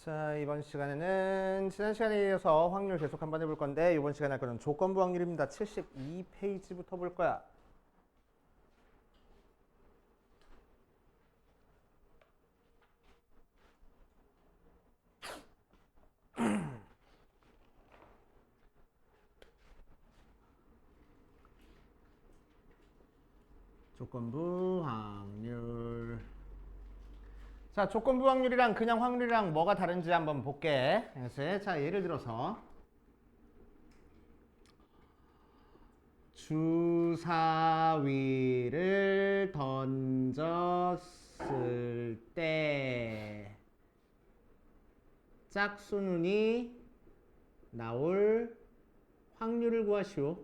자, 이번 시간에는 지난 시간에 이어서 확률 계속 한번 해볼 건데 이번 시간에 할 거는 조건부 확률입니다. 72페이지부터 볼 거야. 조건부 확률. 자, 조건부 확률이랑 그냥 확률이랑 뭐가 다른지 한번 볼게. 자, 예를 들어서 주사위를 던졌을 때 짝수눈이 나올 확률을 구하시오.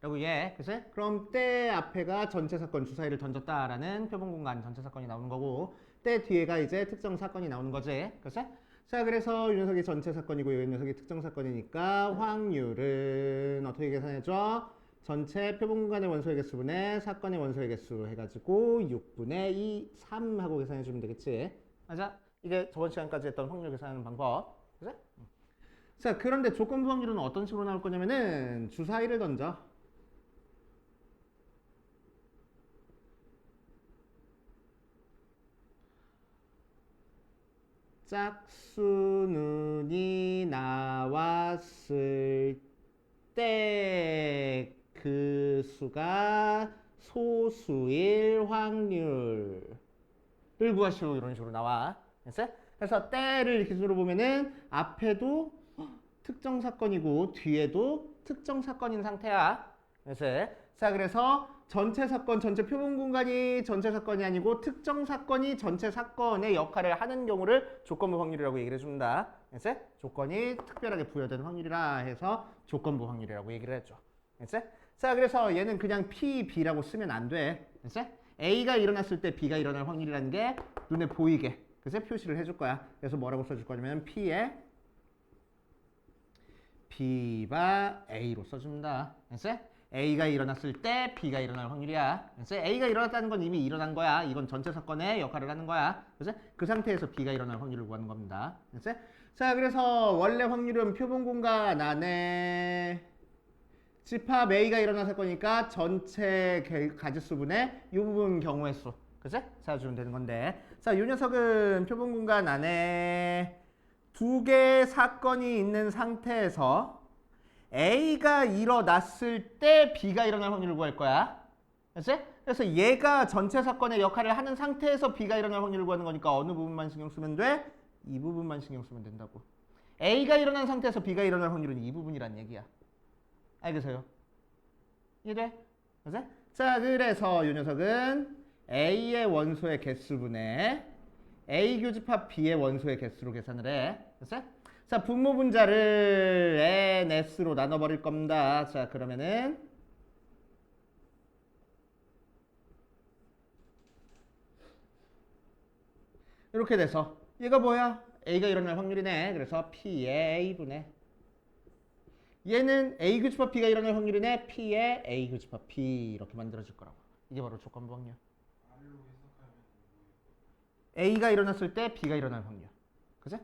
라고 그치? 그럼 때 앞에가 전체 사건 주사위를 던졌다라는 표본 공간 전체 사건이 나오는 거고 때 뒤에가 이제 특정 사건이 나오는 거지. 그치? 자, 그래서 이 녀석이 전체 사건이고 이 녀석이 특정 사건이니까 확률은 어떻게 계산해줘? 전체 표본 공간의 원소의 개수분의 사건의 원소의 개수 해가지고 6분의 2, 3 하고 계산해주면 되겠지. 맞아? 이게 저번 시간까지 했던 확률 계산하는 방법. 그치? 자, 그런데 조건부 확률은 어떤 식으로 나올 거냐면은 주사위를 던져. 짝수눈이 나왔을 때 그 수가 소수일 확률을 구하시오. 이런 식으로 나와. 됐어? 그래서 때를 기준으로 보면은 앞에도 특정 사건이고 뒤에도 특정 사건인 상태야. 됐어? 자, 그래서 전체 사건, 전체 표본 공간이 전체 사건이 아니고 특정 사건이 전체 사건의 역할을 하는 경우를 조건부 확률이라고 얘기를 해줍니다. 됐어? 조건이 특별하게 부여된 확률이라 해서 조건부 확률이라고 얘기를 했죠. 됐어? 자, 그래서 얘는 그냥 P, B라고 쓰면 안 돼. 됐어? A가 일어났을 때 B가 일어날 확률이라는 게 눈에 보이게 그래서 표시를 해줄 거야. 그래서 뭐라고 써줄 거냐면 P에 B가 A로 써줍니다. 됐어? A가 일어났을 때 B가 일어날 확률이야. 그래서 A가 일어났다는 건 이미 일어난 거야. 이건 전체 사건의 역할을 하는 거야. 그래서 그 상태에서 B가 일어날 확률을 구하는 겁니다. 그래서 자, 그래서 원래 확률은 표본 공간 안에 집합 A가 일어난 사건이니까 전체 가지수분의 이 부분 경우의 수. 그치? 찾아주면 되는 건데. 자, 이 녀석은 표본 공간 안에 두 개의 사건이 있는 상태에서 A가 일어났을 때 B가 일어날 확률을 구할 거야. 그치? 그래서 얘가 전체 사건의 역할을 하는 상태에서 B가 일어날 확률을 구하는 거니까 어느 부분만 신경 쓰면 돼? 이 부분만 신경 쓰면 된다고. A가 일어난 상태에서 B가 일어날 확률은 이 부분이란 얘기야. 알겠어요? 이해돼? 그치? 자, 그래서 이 녀석은 A의 원소의 개수분의 A 교집합 B의 원소의 개수로 계산을 해. 그치? 자, 분모 분자를 NS로 나눠버릴 겁니다. 자, 그러면은 이렇게 돼서 얘가 뭐야? A가 일어날 확률이네. 그래서 P의 A분의 얘는 A 교집합 B가 일어날 확률이네. P의 A 교집합 B 이렇게 만들어질 거라고. 이게 바로 조건부 확률. A가 일어났을 때 B가 일어날 확률. 그치?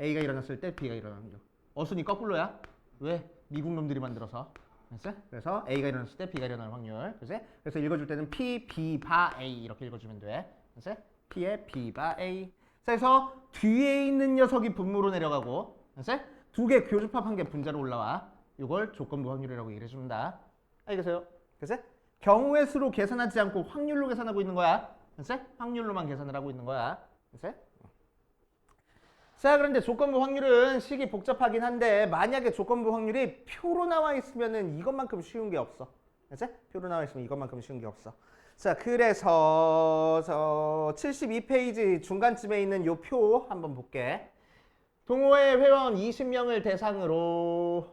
A가 일어났을 때 B가 일어날 확률. 어순이 거꾸로야. 왜? 미국 놈들이 만들어서. 그치? 그래서 A가 일어났을 때 B가 일어날 확률. 그치? 그래서 읽어줄 때는 P, B, 바, A 이렇게 읽어주면 돼. 그치? P의 B, 바, A. 자, 그래서 뒤에 있는 녀석이 분모로 내려가고 그치? 두 개 교집합한 개 분자로 올라와. 이걸 조건부 확률이라고 얘기를 해줍니다. 알겠어요? 그치? 경우의 수로 계산하지 않고 확률로 계산하고 있는 거야. 그치? 확률로만 계산을 하고 있는 거야. 그치? 자, 그런데 조건부 확률은 식이 복잡하긴 한데 만약에 조건부 확률이 표로 나와 있으면은 이것만큼 쉬운 게 없어. 그치? 표로 나와 있으면 이것만큼 쉬운 게 없어. 자, 그래서 저 72페이지 중간쯤에 있는 요 표 한번 볼게. 동호회 회원 20명을 대상으로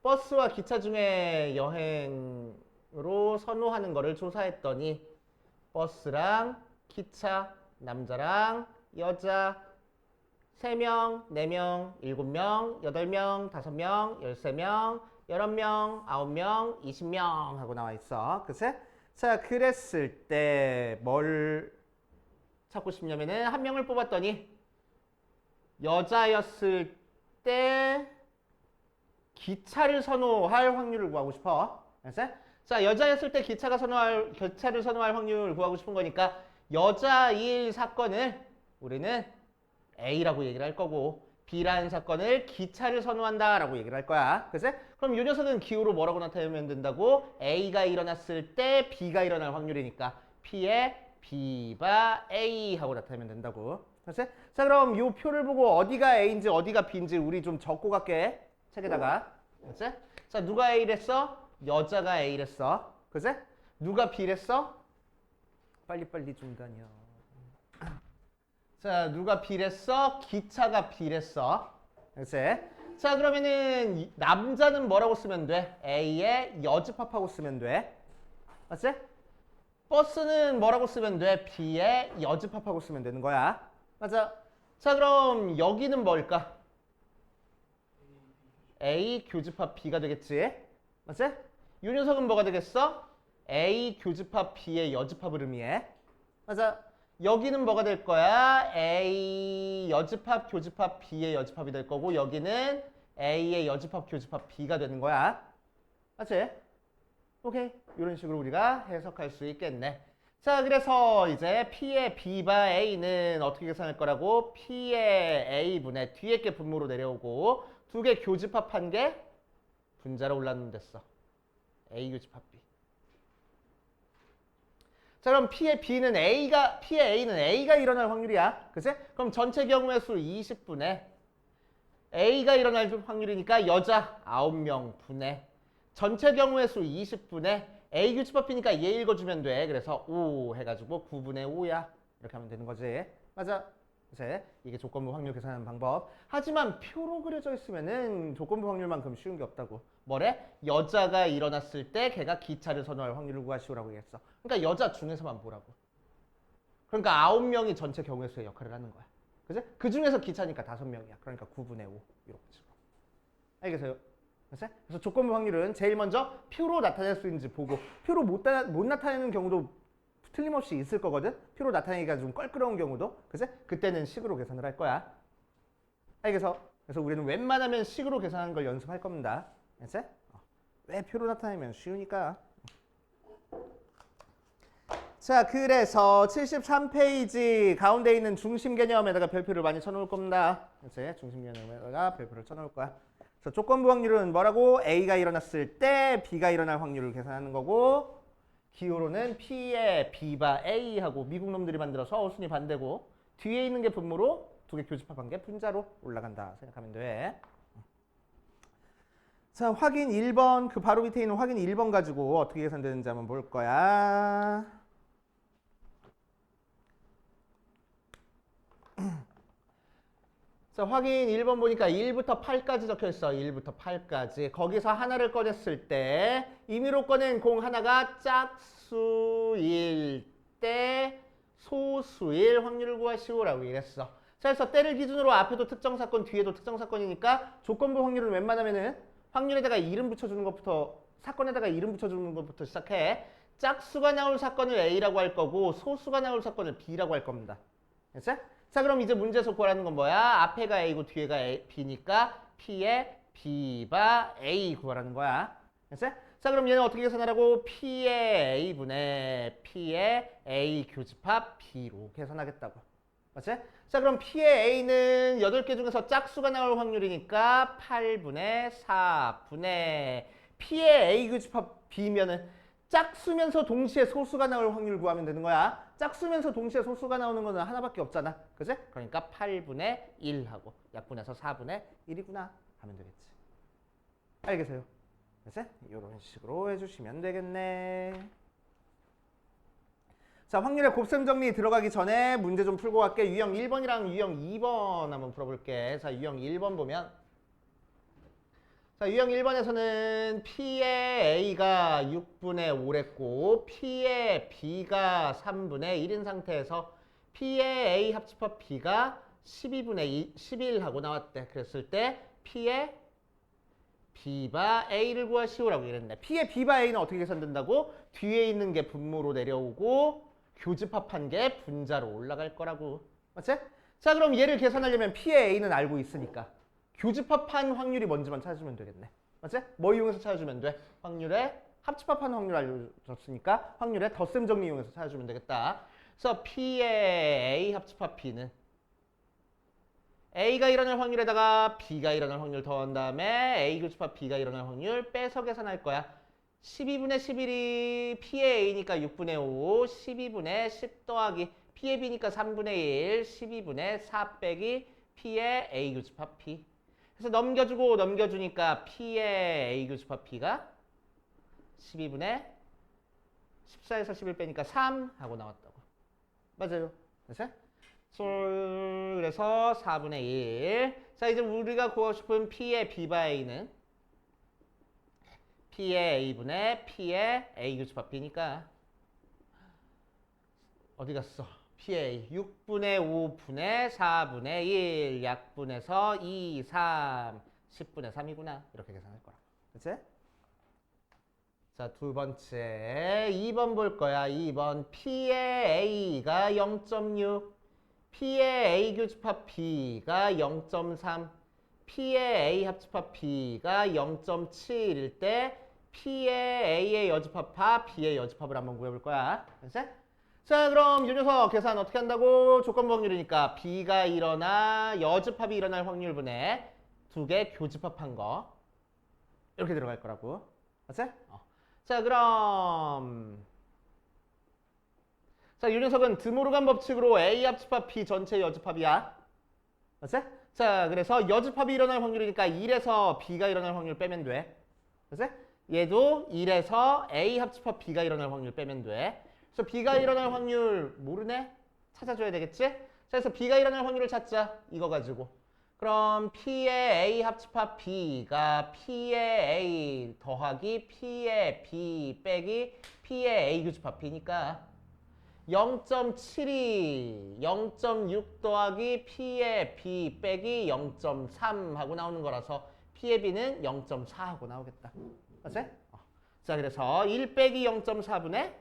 버스와 기차 중에 여행으로 선호하는 거를 조사했더니 버스랑 기차, 남자랑 여자 3명, 4명, 7명, 8명, 5명, 13명, 11명, 9명, 20명 하고 나와 있어. 그치? 자, 그랬을 때 뭘 찾고 싶냐면은 한 명을 뽑았더니 여자였을 때 기차를 선호할 확률을 구하고 싶어. 알았어? 자, 여자였을 때 기차를 선호할 확률을 구하고 싶은 거니까 여자일 사건을 우리는 A라고 얘기를 할 거고 B라는 사건을 기차를 선호한다라고 얘기를 할 거야. 그치? 그럼 이 녀석은 기호로 뭐라고 나타내면 된다고? A가 일어났을 때 B가 일어날 확률이니까 P에 B가 A 하고 나타내면 된다고. 그치? 자, 그럼 이 표를 보고 어디가 A인지 어디가 B인지 우리 좀 적고 갈게. 책에다가. 그치? 자, 누가 A랬어? 여자가 A랬어. 그치? 누가 B랬어? 빨리빨리 좀 다녀. 자, 누가 B랬어? 기차가 B랬어. 그치? 자, 그러면은 남자는 뭐라고 쓰면 돼? A에 여집합하고 쓰면 돼. 맞지? 버스는 뭐라고 쓰면 돼? B에 여집합하고 쓰면 되는 거야. 맞아. 자, 그럼 여기는 뭘까? A 교집합 B가 되겠지? 맞지? 이 녀석은 뭐가 되겠어? A 교집합 B의 여집합을 의미해. 맞아. 여기는 뭐가 될 거야? A 여집합 교집합 B의 여집합이 될 거고 여기는 A의 여집합 교집합 B가 되는 거야. 맞지? 오케이. 이런 식으로 우리가 해석할 수 있겠네. 자, 그래서 이제 P의 B바 A는 어떻게 계산할 거라고? P의 A분의 뒤에 게 분모로 내려오고 두 개 교집합한 게 분자로 올라오면 됐어. A 교집합 B. 자, 그럼 P의 A는 A가 일어날 확률이야. 그치? 그럼 전체 경우의 수 20분의 A가 일어날 확률이니까 여자 9명 분의 전체 경우의 수 20분의 A 교집합 B니까 얘 읽어주면 돼. 그래서 5 해가지고 9분의 5야. 이렇게 하면 되는 거지. 맞아. 그치? 이게 조건부 확률 계산하는 방법. 하지만 표로 그려져 있으면은 조건부 확률만큼 쉬운 게 없다고. 뭐래? 여자가 일어났을 때 걔가 기차를 선호할 확률을 구하시오라고 얘기했어. 그러니까 여자 중에서만 보라고. 그러니까 9명이 전체 경우의 수의 역할을 하는 거야. 그치? 그 중에서 기차니까 5명이야. 그러니까 9분의 5 이렇게 식으로. 알겠어요? 그치? 그래서 조건부 확률은 제일 먼저 표로 나타낼 수 있는지 보고 표로 못 나타내는 경우도 틀림없이 있을 거거든. 표로 나타내기가 좀 껄끄러운 경우도. 그치? 그때는 식으로 계산을 할 거야. 알겠어? 그래서 우리는 웬만하면 식으로 계산하는 걸 연습할 겁니다. 알겠지? 왜 표로 나타내면 쉬우니까. 자, 그래서 73페이지 가운데 있는 중심 개념에다가 별표를 많이 쳐놓을 겁니다. 그치? 중심 개념에다가 별표를 쳐놓을 거야. 그래서 조건부 확률은 뭐라고? A가 일어났을 때 B가 일어날 확률을 계산하는 거고 기호로는 P에 B바 A하고 미국 놈들이 만들어서 어순이 반대고 뒤에 있는 게 분모로 두 개 교집합한 게 분자로 올라간다 생각하면 돼. 자, 확인 1번 그 바로 밑에 있는 확인 1번 가지고 어떻게 계산되는지 한번 볼 거야. 자, 확인 1번 보니까 1부터 8까지 적혀 있어. 1부터 8까지. 거기서 하나를 꺼냈을 때 임의로 꺼낸 공 하나가 짝수일 때 소수일 확률을 구하시오라고 얘기했어. 자, 그래서 때를 기준으로 앞에도 특정 사건, 뒤에도 특정 사건이니까 조건부 확률은 웬만하면은 확률에다가 이름 붙여주는 것부터 사건에다가 이름 붙여주는 것부터 시작해. 짝수가 나올 사건을 A라고 할 거고 소수가 나올 사건을 B라고 할 겁니다. 됐어? 자, 그럼 이제 문제에서 구하라는 건 뭐야? 앞에가 A고 뒤에가 B니까 P에 B바 A 구하라는 거야. 됐어? 자, 그럼 얘는 어떻게 계산하라고? P에 A분의 P에 A 교집합 B로 계산하겠다고. 맞지? 자, 그럼 P의 A는 8개 중에서 짝수가 나올 확률이니까 8분의 4분의 P의 A 교집합 B면은 짝수면서 동시에 소수가 나올 확률 구하면 되는 거야. 짝수면서 동시에 소수가 나오는 거는 하나밖에 없잖아. 그치? 그러니까 8분의 1하고 약분해서 4분의 1이구나 하면 되겠지. 알겠어요? 그치? 이런 식으로 해주시면 되겠네. 자, 확률의 곱셈 정리 들어가기 전에 문제 좀 풀고 갈게. 유형 1번이랑 유형 2번 한번 풀어볼게. 자, 유형 1번 보면 자, 유형 1번에서는 P의 A가 6분의 5랬고 P의 B가 3분의 1인 상태에서 P의 A 합집합 B가 12분의 11하고 나왔대. 그랬을 때 P의 B바 A를 구하시오라고 이랬네. P의 B바 A는 어떻게 계산된다고? 뒤에 있는 게 분모로 내려오고 교집합한 게 분자로 올라갈 거라고. 맞지? 자, 그럼 얘를 계산하려면 P의 A는 알고 있으니까 교집합한 확률이 뭔지만 찾아주면 되겠네. 맞지? 뭐 이용해서 찾아주면 돼? 확률의 합집합한 확률 알려줬으니까 확률의 덧셈 정리 이용해서 찾아주면 되겠다. 그래서 P의 A 합집합 P는 A가 일어날 확률에다가 B가 일어날 확률 더한 다음에 A 교집합 B가 일어날 확률 빼서 계산할 거야. 12분의 11이 P의 A니까 6분의 5, 12분의 10 더하기 P의 B니까 3분의 1, 12분의 4 빼기 P의 A 교집합 P. 그래서 넘겨주고 넘겨주니까 P의 A 교집합 P가 12분의 14에서 11 빼니까 3 하고 나왔다고. 맞아요. 그래서 그래서 4분의 1. 자, 이제 우리가 구하고 싶은 P의 B 바 A는 P의 A분의 P의 A 교집합 B니까 어디 갔어? P의 6분의 5분의 4분의 1 약분해서 2, 3, 10분의 3이구나. 이렇게 계산할 거라. 그치? 자, 두 번째 2번 볼 거야. 2번 P의 A가 0.6 P의 A 교집합 B가 0.3 P의 A 합집합 B가 0.7일 때 P의 A의 여집합과 B의 여집합을 한번 구해볼 거야. 그치? 자, 그럼 이 녀석 계산 어떻게 한다고? 조건부 확률이니까 B가 일어나 여집합이 일어날 확률분의 두 개 교집합한 거 이렇게 들어갈 거라고. 맞지? 자, 그럼 자, 이 녀석은 드모르간 법칙으로 A 합집합 B 전체 여집합이야. 맞지? 자, 그래서 여집합이 일어날 확률이니까 1에서 B가 일어날 확률 빼면 돼. 맞지? 얘도 1에서 A 합집합 B가 일어날 확률 빼면 돼. 그래서 B가 일어날 확률 모르네? 찾아줘야 되겠지? 자, 그래서 B가 일어날 확률을 찾자. 이거 가지고. 그럼 P의 A 합집합 B가 P의 A 더하기 P의 B 빼기 P의 A 교집합 B니까 0.72, 0.6 더하기 P의 B 빼기 0.3 하고 나오는 거라서 P의 B는 0.4 하고 나오겠다. 맞지? 자, 그래서 1 빼기 0.4분의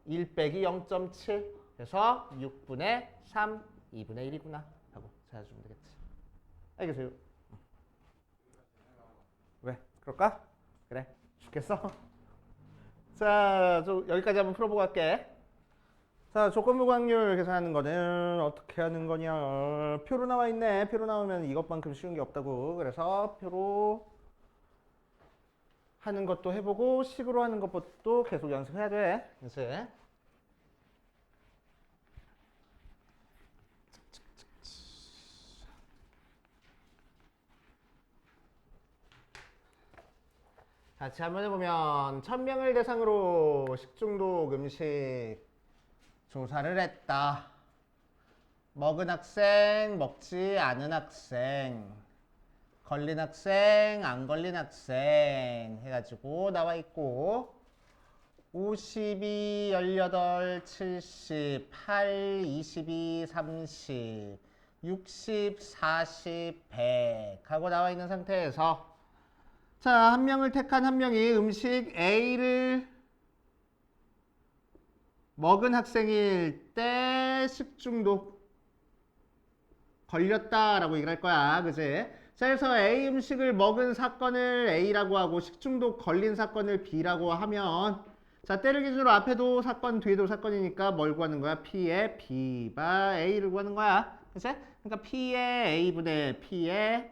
1 빼기 0.7 그래서 6분의 3, 2분의 1이구나 하고 찾아주면 되겠지. 알겠어요? 왜? 그럴까? 그래. 죽겠어? 자, 여기까지 한번 풀어보고 갈게. 자, 조건부 확률 계산하는 거는 어떻게 하는 거냐. 표로 나와 있네. 표로 나오면 이것만큼 쉬운 게 없다고. 그래서 표로 하는 것도 해보고 식으로 하는 것도 계속 연습해야 돼. 연습. 같이 한번 해보면 1000명을 대상으로 식중독 음식 조사를 했다. 먹은 학생, 먹지 않은 학생, 걸린 학생, 안 걸린 학생 해가지고 나와 있고 52, 18, 70, 8, 22, 30, 60, 40, 100 하고 나와 있는 상태에서 자, 한 명을 택한 한 명이 음식 A를 먹은 학생일 때 식중독 걸렸다라고 얘기를 할 거야. 그지? 자, 그래서 A 음식을 먹은 사건을 A라고 하고 식중독 걸린 사건을 B라고 하면 자, 때를 기준으로 앞에도 사건, 뒤에도 사건이니까 뭘 구하는 거야? P의 B바 A를 구하는 거야. 그치? 그러니까 P의 A분의 P의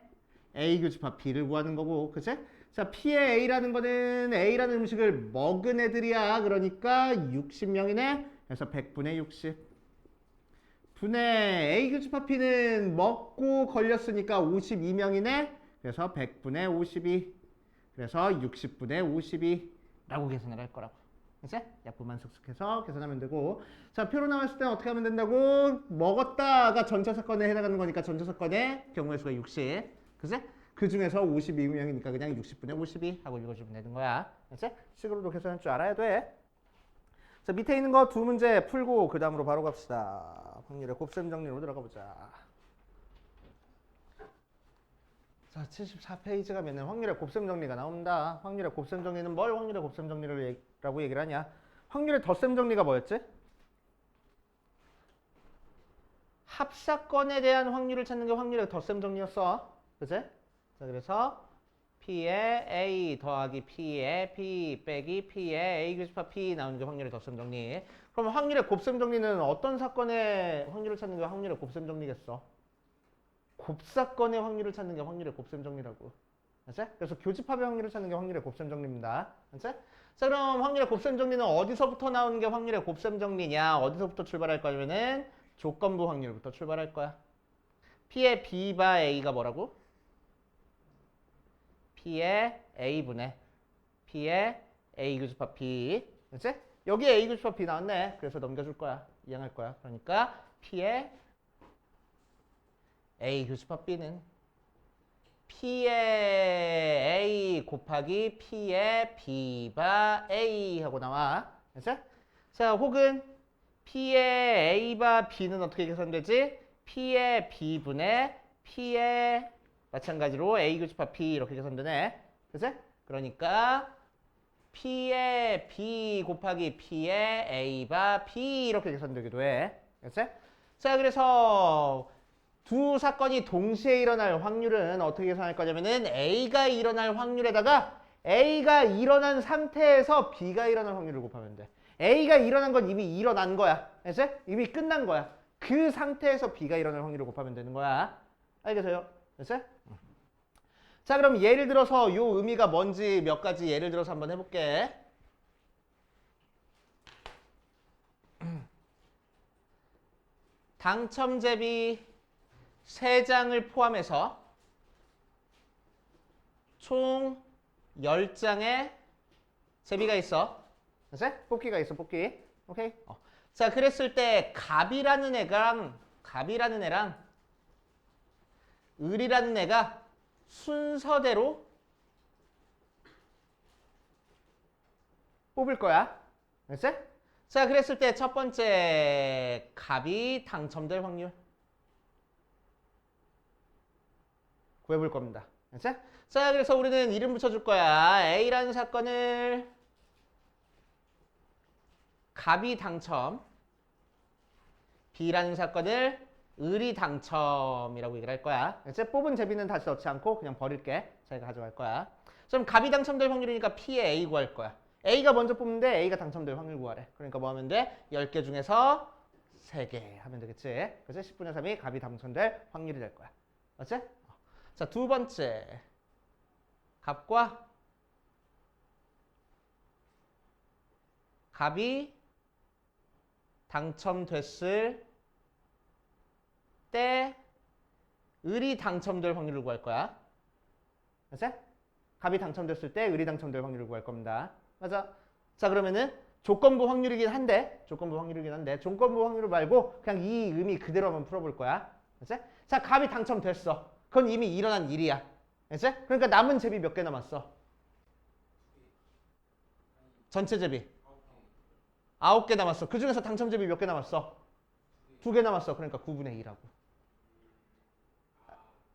A 교집합 B를 구하는 거고. 그치? 자, P의 A라는 거는 A라는 음식을 먹은 애들이야. 그러니까 60명이네. 그래서 100분의 60. 분의 A 교집합 P는 먹고 걸렸으니까 52명이네. 그래서 100분의 52. 그래서 60분의 52라고 계산을 할 거라고. 그치? 약분만 슥슥해서 계산하면 되고. 자, 표로 나왔을 때는 어떻게 하면 된다고? 먹었다가 전체 사건에 해당하는 거니까 전체 사건의 경우의 수가 60. 그치? 그 중에서 52명이니까 그냥 60분의 52 하고 읽어주면 되는 거야. 그치? 식으로도 계산할 줄 알아야 돼. 자, 밑에 있는 거 두 문제 풀고 그 다음으로 바로 갑시다. 확률의 곱셈 정리로 들어가 보자. 자, 74페이지 가면은 확률의 곱셈 정리가 나옵니다. 확률의 곱셈 정리는 뭘 확률의 곱셈 정리라고 얘기를 하냐? 확률의 덧셈 정리가 뭐였지? 사건에 대한 확률을 찾는 게 확률의 덧셈 정리였어. 그치? 자, 그래서 P에 A 더하기 P에 P 빼기 P에 A 교집합 P 나오는 게 확률의 덧셈 정리. 그럼 확률의 곱셈 정리는 어떤 사건의 확률을 찾는 게 확률의 곱셈 정리겠어? 곱사건의 확률을 찾는 게 확률의 곱셈 정리라고. 알았지? 그래서 교집합의 확률을 찾는 게 확률의 곱셈 정리입니다. 알았지? 자, 그럼 확률의 곱셈 정리는 어디서부터 나오는 게 확률의 곱셈 정리냐? 어디서부터 출발할 거냐면은 조건부 확률부터 출발할 거야. P의 B바 A가 뭐라고? P의 A분의 P의 A 교집합 B. 알았지? 여기에 A 교집합 B 나왔네. 그래서 넘겨줄 거야. 이행할 거야. 그러니까 P의 A 교집합 B는 P의 A 곱하기 P의 B바 A 하고 나와. 알았지? 자, 혹은 P의 A바 B는 어떻게 계산되지? P의 B분의 P의 마찬가지로 A 교집합 B 이렇게 계산되네. 그치? 그러니까 P의 B 곱하기 P의 A바 B 이렇게 계산되기도 해. 그치? 자, 그래서 두 사건이 동시에 일어날 확률은 어떻게 계산할 거냐면은 A가 일어날 확률에다가 A가 일어난 상태에서 B가 일어날 확률을 곱하면 돼. A가 일어난 건 이미 일어난 거야. 알지? 이미 끝난 거야. 그 상태에서 B가 일어날 확률을 곱하면 되는 거야. 알겠어요? 알지? 자, 그럼 예를 들어서 요 의미가 뭔지 몇 가지 예를 들어서 한번 해볼게. 당첨제비 3장을 포함해서 총 10장의 제비가 있어. 그치? 뽑기가 있어, 뽑기. 오케이? 자, 그랬을 때 갑이라는 애랑 을이라는 애가 순서대로 뽑을 거야. 그치? 자, 그랬을 때 첫 번째 갑이 당첨될 확률 구해볼 겁니다. 그치? 자, 그래서 우리는 이름 붙여줄 거야. A라는 사건을 갑이 당첨, B라는 사건을 을이 당첨이라고 얘기를 할 거야. 그치? 뽑은 제비는 다시 넣지 않고 그냥 버릴게. 자기가 가져갈 거야. 그럼 갑이 당첨될 확률이니까 P의 A 구할 거야. A가 먼저 뽑는데 A가 당첨될 확률 구하래. 그러니까 뭐 하면 돼? 10개 중에서 3개 하면 되겠지. 그치? 10분의 3이 갑이 당첨될 확률이 될 거야. 맞지? 자, 두 번째. 갑이 당첨됐을 때 을이 당첨될 확률을 구할 거야. 맞지? 갑이 당첨됐을 때 을이 당첨될 확률을 구할 겁니다. 맞아? 자, 그러면은 조건부 확률이긴 한데 조건부 확률을 말고 그냥 이 의미 그대로 한번 풀어볼 거야. 맞지? 자, 갑이 당첨됐어. 그건 이미 일어난 일이야. 알지? 그러니까 남은 제비 몇 개 남았어? 전체 제비 9개 남았어. 그 중에서 당첨 제비 몇 개 남았어? 2개 남았어. 그러니까 9분의 2라고.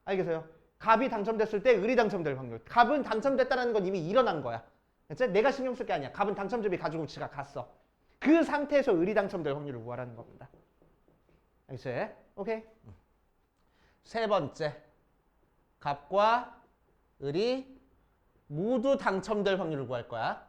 알겠어요? 갑이 당첨됐을 때 을이 당첨될 확률. 갑은 당첨됐다는 건 이미 일어난 거야. 알지? 내가 신경 쓸 게 아니야. 갑은 당첨 제비 가지고 지가 갔어. 그 상태에서 을이 당첨될 확률을 구하라는 겁니다. 알겠지? 오케이? 세 번째. 갑과 을이 모두 당첨될 확률을 구할 거야.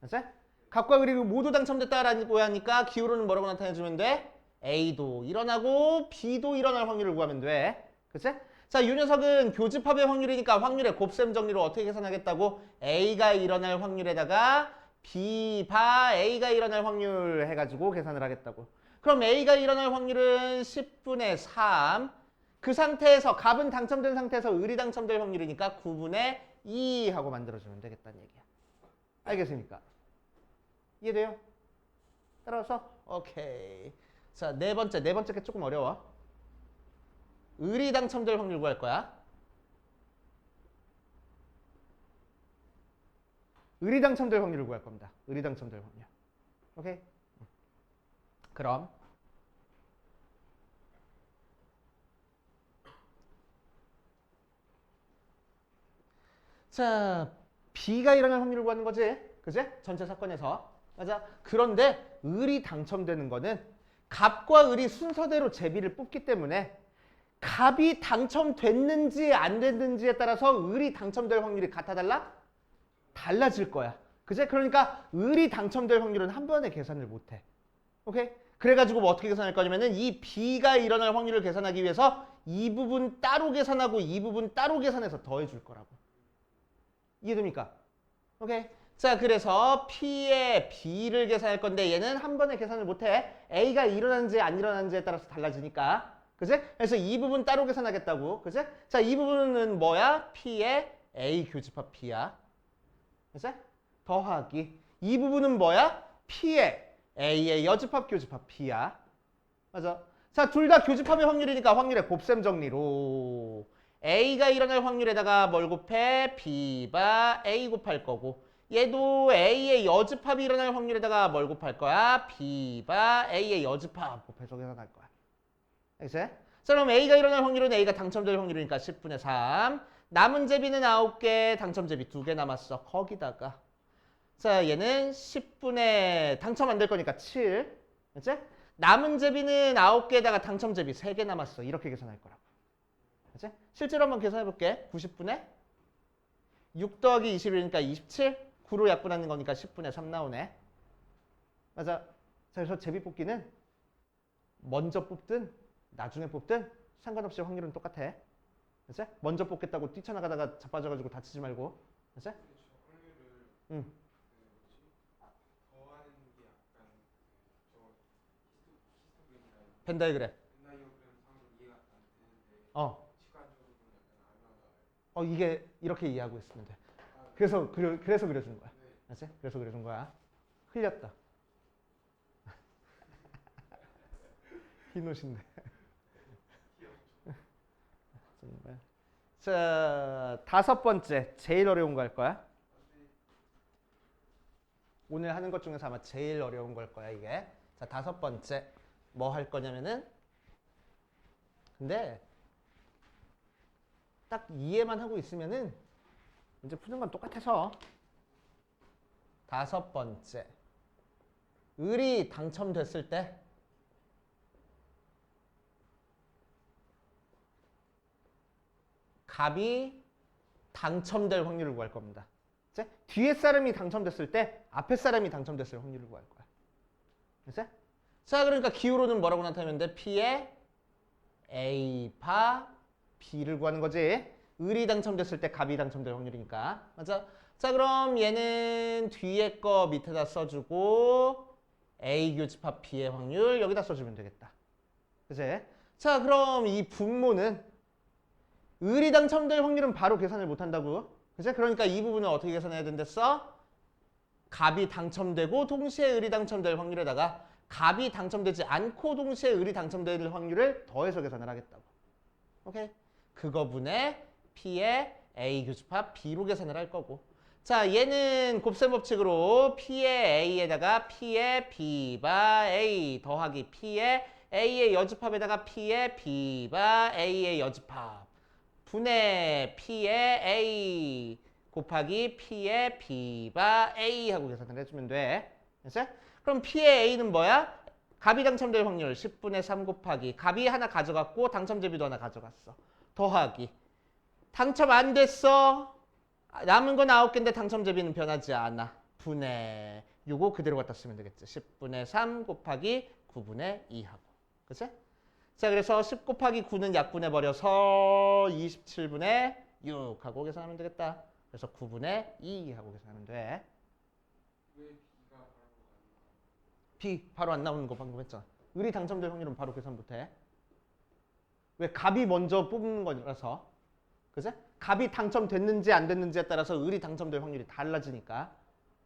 알았지? 갑과 을이 모두 당첨됐다라고 하니까 기울어는 뭐라고 나타내주면 돼? A도 일어나고 B도 일어날 확률을 구하면 돼. 그치? 자, 이 녀석은 교집합의 확률이니까 확률의 곱셈 정리로 어떻게 계산하겠다고? A가 일어날 확률에다가 B 바 A가 일어날 확률 해가지고 계산을 하겠다고. 그럼 A가 일어날 확률은 10분의 3. 그 상태에서 갑은 당첨된 상태에서 을이 당첨될 확률이니까 9분의 2 하고 만들어주면 되겠다는 얘기야. 알겠습니까? 이해돼요? 따라서 오케이. 자, 네 번째 게 조금 어려워. 을이 당첨될 확률 구할 거야. 을이 당첨될 확률을 구할 겁니다. 을이 당첨될 확률. 오케이? 그럼 자, B가 일어날 확률을 구하는 거지. 그지? 전체 사건에서. 맞아. 그런데 을이 당첨되는 거는 갑과 을이 순서대로 제비를 뽑기 때문에 갑이 당첨됐는지 안 됐는지에 따라서 을이 당첨될 확률이 같아 달라? 달라질 거야. 그제? 그러니까 을이 당첨될 확률은 한 번에 계산을 못 해. 오케이? 그래가지고 뭐 어떻게 계산할 거냐면은 이 B가 일어날 확률을 계산하기 위해서 이 부분 따로 계산하고 이 부분 따로 계산해서 더해줄 거라고. 이해됩니까? 오케이? 자, 그래서 P의 B를 계산할 건데 얘는 한 번에 계산을 못 해. A가 일어나는지 안 일어나는지에 따라서 달라지니까. 그지? 그래서 이 부분 따로 계산하겠다고. 그지? 자, 이 부분은 뭐야? P의 A 교집합 B야. 그지? 더하기. 이 부분은 뭐야? P의 A의 여집합 교집합 B야. 맞아. 자, 둘 다 교집합의 확률이니까 확률의 곱셈 정리로 A가 일어날 확률에다가 뭘 곱해? B가 A 곱할 거고 얘도 A의 여집합이 일어날 확률에다가 뭘 곱할 거야? B가 A의 여집합 곱해서 계산할 거야. 알겠지? 자, 그럼 A가 일어날 확률은 A가 당첨될 확률이니까 10분의 3. 남은 제비는 9개, 당첨 제비 2개 남았어. 거기다가 자, 얘는 10분의 당첨 안 될 거니까 7. 그치? 남은 제비는 9개에다가 당첨 제비 3개 남았어. 이렇게 계산할 거라고. 그치? 실제로 한번 계산해 볼게. 90분의 6 더하기 21이니까 27. 9로 약분하는 거니까 10분의 3 나오네. 맞아. 자, 그래서 제비 뽑기는 먼저 뽑든 나중에 뽑든 상관없이 확률은 똑같아. 그치? 먼저 뽑겠다고 뛰쳐나가다가 자빠져가지고 다치지 말고. 그치? 응. 벤 다이그램. 이게 이렇게 이해하고 있으면 돼. 그래서 그려준 거야. 알았지? 그래서 그려준 거야. 흘렸다. 흰 옷인데. 자, 5번째. 제일 어려운 거 할 거야. 오늘 하는 것 중에서 아마 제일 어려운 걸 거야, 이게. 자, 5번째. 뭐 할 거냐면은 근데 딱 이해만 하고 있으면은 이제 푸는 건 똑같아서 5번째. 을이 당첨됐을 때 갑이 당첨될 확률을 구할 겁니다. 이제 뒤에 사람이 당첨됐을 때 앞에 사람이 당첨됐을 확률을 구할 거야. 그치? 자, 그러니까 기호로는 뭐라고 나타내면 돼? P의 A 바 B를 구하는 거지. 을이 당첨됐을 때 갑이 당첨될 확률이니까. 맞아? 자, 그럼 얘는 뒤에 거 밑에다 써주고 A 교집합 B의 확률 여기다 써주면 되겠다. 그치? 자, 그럼 이 분모는 을이 당첨될 확률은 바로 계산을 못한다고. 그치? 그러니까 이 부분을 어떻게 계산해야 된댔어? 갑이 당첨되고 동시에 을이 당첨될 확률에다가 갑이 당첨되지 않고 동시에 을이 당첨될 확률을 더해서 계산을 하겠다고. 오케이? 그거분의 P의 A 교집합 B로 계산을 할 거고. 자, 얘는 곱셈 법칙으로 P의 A에다가 P의 B바 A 더하기 P의 A의 여집합에다가 P의 B바 A의 여집합 분의 P의 A 곱하기 P의 B바 A 하고 계산을 해주면 돼. 됐어? 그럼 P의 A는 뭐야? 갑이 당첨될 확률 10분의 3 곱하기 갑이 하나 가져갔고 당첨제비도 하나 가져갔어. 더하기 당첨 안 됐어. 남은 건 9개인데 당첨제비는 변하지 않아. 분의 요거 그대로 갖다 쓰면 되겠지. 10분의 3 곱하기 9분의 2 하고. 그치? 자, 그래서 10 곱하기 9는 약분해버려서 27분의 6 하고 계산하면 되겠다. 그래서 9분의 2 하고 계산하면 돼. B 바로 안 나오는 거 방금 했잖아. 을이 당첨될 확률은 바로 계산 못해. 왜? 갑이 먼저 뽑는 거라서. 그치? 갑이 당첨됐는지 안 됐는지에 따라서 을이 당첨될 확률이 달라지니까.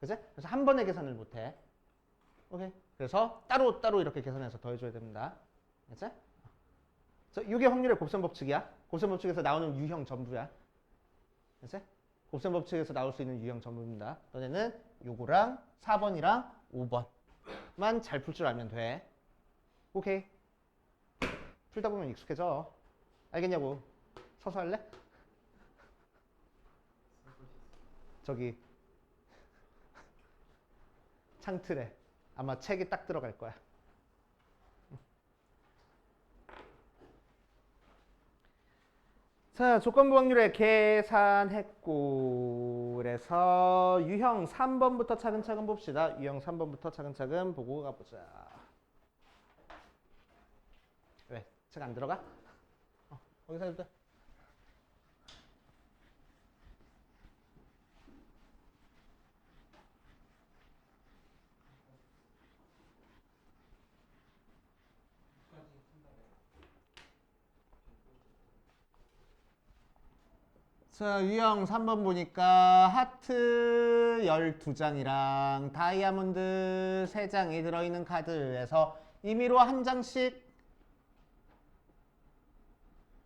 그치? 그래서 한 번에 계산을 못해. 오케이? 그래서 따로 이렇게 계산해서 더해줘야 됩니다. 그치? 이게 확률의 곱셈 법칙이야. 곱셈 법칙에서 나오는 유형 전부야. 그치? 곱셈 법칙에서 나올 수 있는 유형 전부입니다. 너네는 요거랑 4번이랑 5번만 잘 풀 줄 알면 돼. 오케이. 풀다 보면 익숙해져. 알겠냐고. 서서 할래? 저기 창틀에 아마 책이 딱 들어갈 거야. 자, 조건부 확률에 계산했고, 그래서 유형 3번부터 차근차근 봅시다. 유형 3번부터 차근차근 보고 가보자. 왜? 책 안 들어가? 거기서 해도 돼. 자, 유형 3번 보니까 하트 12장이랑 다이아몬드 3장이 들어있는 카드에서 임의로 한 장씩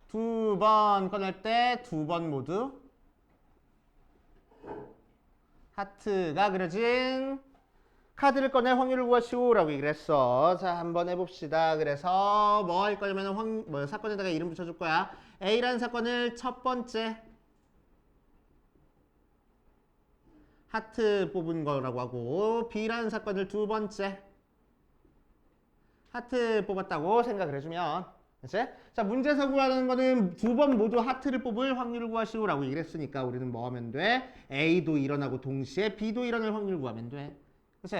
두 번 꺼낼 때 두 번 모두 하트가 그려진 카드를 꺼낼 확률을 구하시오 라고 얘기를 했어. 자, 한번 해봅시다. 그래서 뭐 할 거냐면 사건에다가 이름 붙여줄 거야. A라는 사건을 첫 번째 하트 뽑은 거라고 하고, B라는 사건을 두 번째 하트 뽑았다고 생각을 해주면, 그치? 자, 문제에서 구하는 거는 두 번 모두 하트를 뽑을 확률을 구하시오 라고 얘기를 했으니까 우리는 뭐 하면 돼? A도 일어나고 동시에 B도 일어날 확률을 구하면 돼. 그치?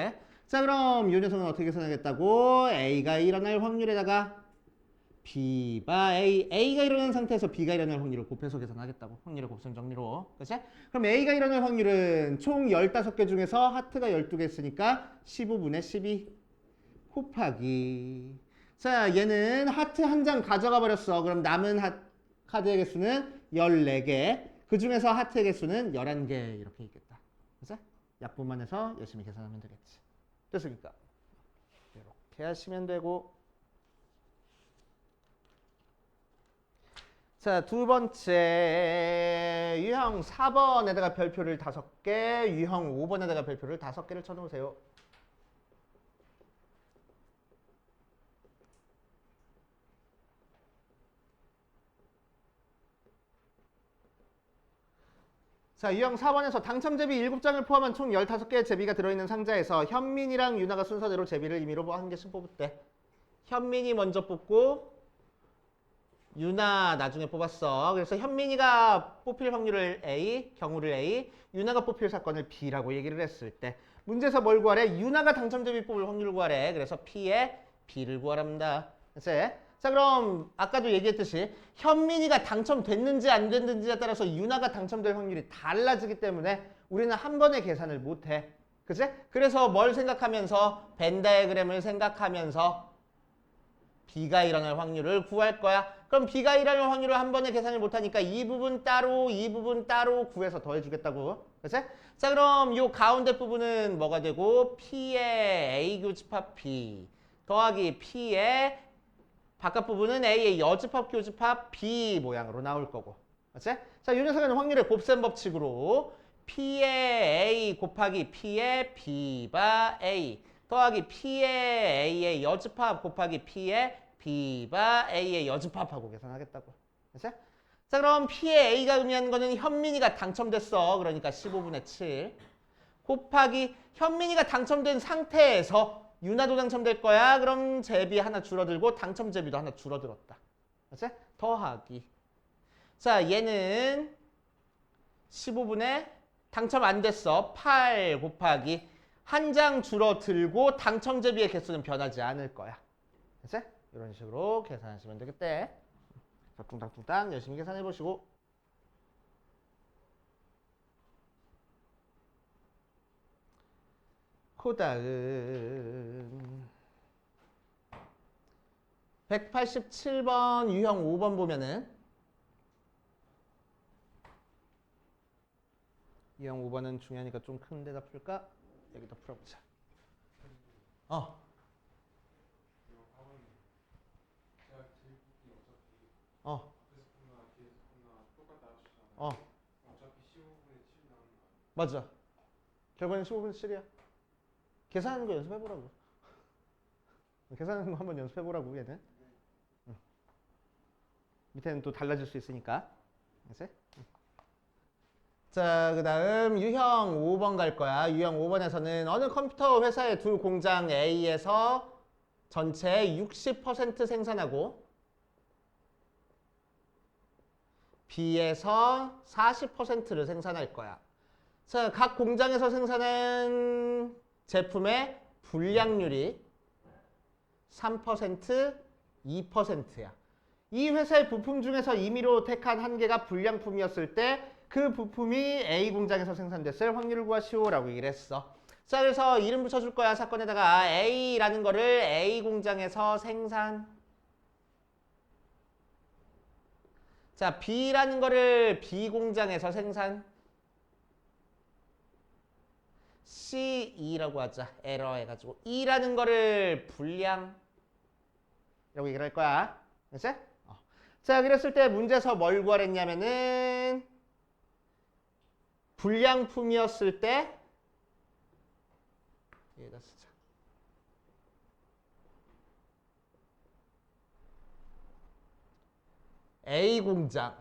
자, 그럼 이 녀석은 어떻게 계산하겠다고? A가 일어날 확률에다가 B가 A가 일어난 상태에서 B가 일어날 확률을 곱해서 계산하겠다고. 확률의 곱셈 정리로. 그치? 그럼 A가 일어날 확률은 총 15개 중에서 하트가 12개 있으니까 15분의 12 곱하기. 자, 얘는 하트 한 장 가져가 버렸어. 그럼 남은 카드의 개수는 14개. 그 중에서 하트의 개수는 11개. 이렇게 있겠다. 그치? 약분만 해서 열심히 계산하면 되겠지. 됐습니까? 이렇게 하시면 되고. 자, 두 번째 유형 4번에다가 별표를 5개, 유형 5번에다가 별표를 5개를 쳐놓으세요. 자, 유형 4번에서 당첨 제비 7장을 포함한 총 15개의 제비가 들어있는 상자에서 현민이랑 유나가 순서대로 제비를 임의로 한 개씩 뽑았대. 현민이 먼저 뽑고 유나 나중에 뽑았어. 그래서 현민이가 뽑힐 확률을 A, 경우를 A, 유나가 뽑힐 사건을 B라고 얘기를 했을 때 문제에서 뭘 구하래? 유나가 당첨제비 뽑을 확률을 구하래. 그래서 P에 B를 구하랍니다. 그치? 자, 그럼 아까도 얘기했듯이 현민이가 당첨됐는지 안 됐는지에 따라서 유나가 당첨될 확률이 달라지기 때문에 우리는 한 번에 계산을 못해. 그치? 그래서 뭘 생각하면서 벤 다이어그램을 생각하면서 B가 일어날 확률을 구할 거야. 그럼 B가 일어날 확률을 한 번에 계산을 못하니까 이 부분 따로 구해서 더해주겠다고. 그치? 자, 그럼 이 가운데 부분은 뭐가 되고 P의 A 교집합 B 더하기 P의 바깥 부분은 A의 여집합 교집합 B 모양으로 나올 거고. 그치? 자, 이 녀석은 확률의 곱셈 법칙으로 P의 A 곱하기 P의 B바 A 더하기 P의 A의 여집합 곱하기 P의 B바 A의 여집합하고 계산하겠다고. 그치? 자, 그럼 P의 A가 의미하는 거는 현민이가 당첨됐어. 그러니까 15분의 7 곱하기 현민이가 당첨된 상태에서 유나도 당첨될 거야. 그럼 제비 하나 줄어들고 당첨 제비도 하나 줄어들었다. 그치? 더하기. 자, 얘는 15분의 당첨 안 됐어. 8 곱하기 한 장 줄어들고 당첨 제비의 개수는 변하지 않을 거야. 그치? 이런 식으로 계산하시면 되겠대. 뚱땅뚱땅 열심히 계산해 보시고. 그 다음 187번 유형 5번 보면은 유형 5번은 중요하니까 좀 큰 데다 풀까? 여기다 풀어보자. 어. 맞아. 결과는 15분의 7이야. 계산하는 거 연습해보라고. 계산하는 거 한번 연습해보라고 얘는. 응. 밑에는 또 달라질 수 있으니까. 알았지? 자, 그 다음 유형 5번 갈 거야. 유형 5번에서는 어느 컴퓨터 회사의 두 공장 A에서 전체 60% 생산하고 B에서 40%를 생산할 거야. 자, 각 공장에서 생산한 제품의 불량률이 3%, 2%야. 이 회사의 부품 중에서 임의로 택한 한 개가 불량품이었을 때 그 부품이 A 공장에서 생산됐을 확률을 구하시오라고 얘기를 했어. 자, 그래서 이름 붙여줄 거야. 사건에다가 A라는 거를 A 공장에서 생산. 자, B라는 거를 B 공장에서 생산. C2라고 하자. 에러 해가지고. E라는 거를 불량. 라고 얘기를 할 거야. 그치? 자, 그랬을 때 문제에서 뭘 구하랬냐면은 불량품이었을 때 여기다 쓰자. A 공장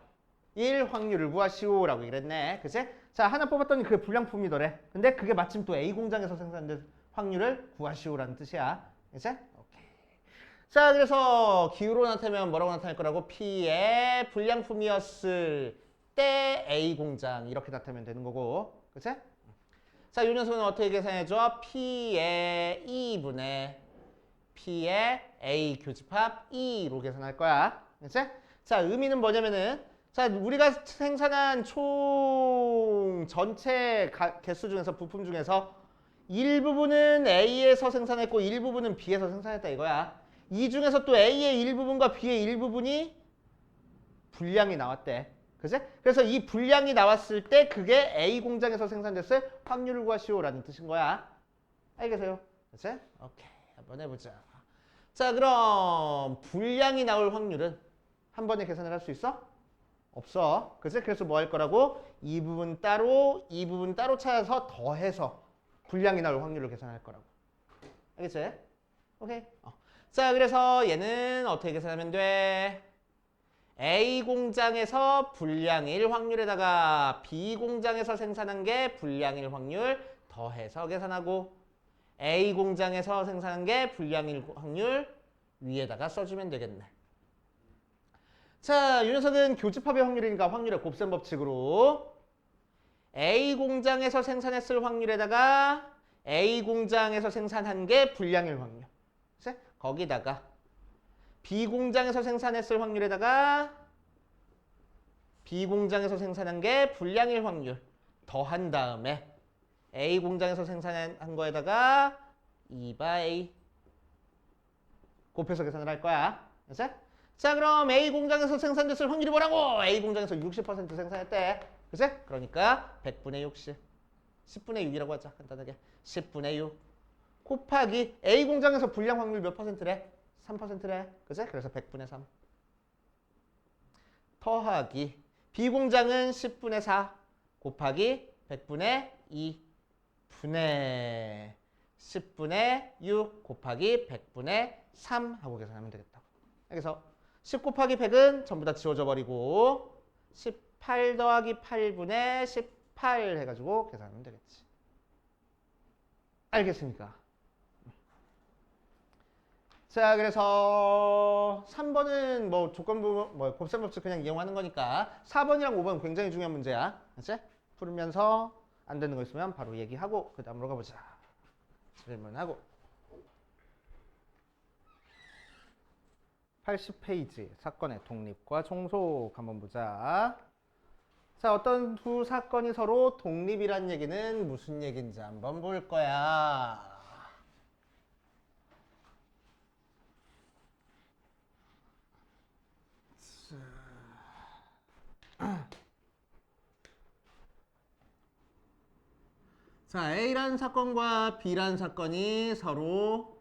1 확률을 구하시오라고 얘기했네. 그치? 자, 하나 뽑았더니 그게 불량품이더래. 근데 그게 마침 또 A 공장에서 생산된 확률을 구하시오라는 뜻이야. 그치? 오케이. 자, 그래서 기후로 나타내면 뭐라고 나타날 거라고? P의 불량품이었을 때 A 공장 이렇게 나타내면 되는 거고. 그치? 자, 이 녀석은 어떻게 계산해줘? P의 2분의 P의 A 교집합 2로 계산할 거야. 그치? 자, 의미는 뭐냐면은 자, 우리가 생산한 총 전체 개수 중에서 부품 중에서 일부분은 A에서 생산했고 일부분은 B에서 생산했다 이거야. 이 중에서 또 A의 일부분과 B의 일부분이 불량이 나왔대. 그치? 그래서 이 불량이 나왔을 때 그게 A 공장에서 생산됐을 확률을 구하시오라는 뜻인 거야. 알겠어요? 그치? 오케이. 한번 해보자. 자, 그럼 불량이 나올 확률은 한 번에 계산을 할 수 있어? 없어. 그치? 그래서 뭐 할 거라고? 이 부분 따로 찾아서 더해서 불량이 나올 확률을 계산할 거라고. 알겠지? 오케이. 자, 그래서 얘는 어떻게 계산하면 돼? A 공장에서 불량일 확률에다가 B 공장에서 생산한 게 불량일 확률 더해서 계산하고 A 공장에서 생산한 게 불량일 확률 위에다가 써주면 되겠네. 자, 이 녀석은 교집합의 확률이니까 확률의 곱셈 법칙으로 A 공장에서 생산했을 확률에다가 A 공장에서 생산한 게 불량일 확률. 거기다가 B 공장에서 생산했을 확률에다가 B 공장에서 생산한 게 불량일 확률 더한 다음에 A 공장에서 생산한 거에다가 2/A 곱해서 계산을 할 거야. 그치? 자, 그럼 A 공장에서 생산됐을 확률이 뭐라고? A 공장에서 60% 생산했대. 그치? 그러니까 100분의 60. 10분의 6이라고 하자. 간단하게. 10분의 6 곱하기 A 공장에서 불량 확률 몇 %래? 3%래. 그치? 그래서 100분의 3. 더하기 B 공장은 10분의 4 곱하기 100분의 2 분의 10분의 6 곱하기 100분의 3 하고 계산하면 되겠다. 그래서 10 곱하기 100은 전부 다 지워져 버리고 18 더하기 8분의 18 해가지고 계산하면 되겠지. 알겠습니까? 자, 그래서 3번은 뭐 조건부, 뭐 곱셈 법칙 그냥 이용하는 거니까 4번이랑 5번 굉장히 중요한 문제야. 그치? 풀면서 안 되는 거 있으면 바로 얘기하고 그 다음으로 가보자. 질문하고 80페이지 사건의 독립과 종속 한번 보자. 자, 어떤 두 사건이 서로 독립이란 얘기는 무슨 얘기인지 한번 볼 거야. 자, A라는 사건과 B라는 사건이 서로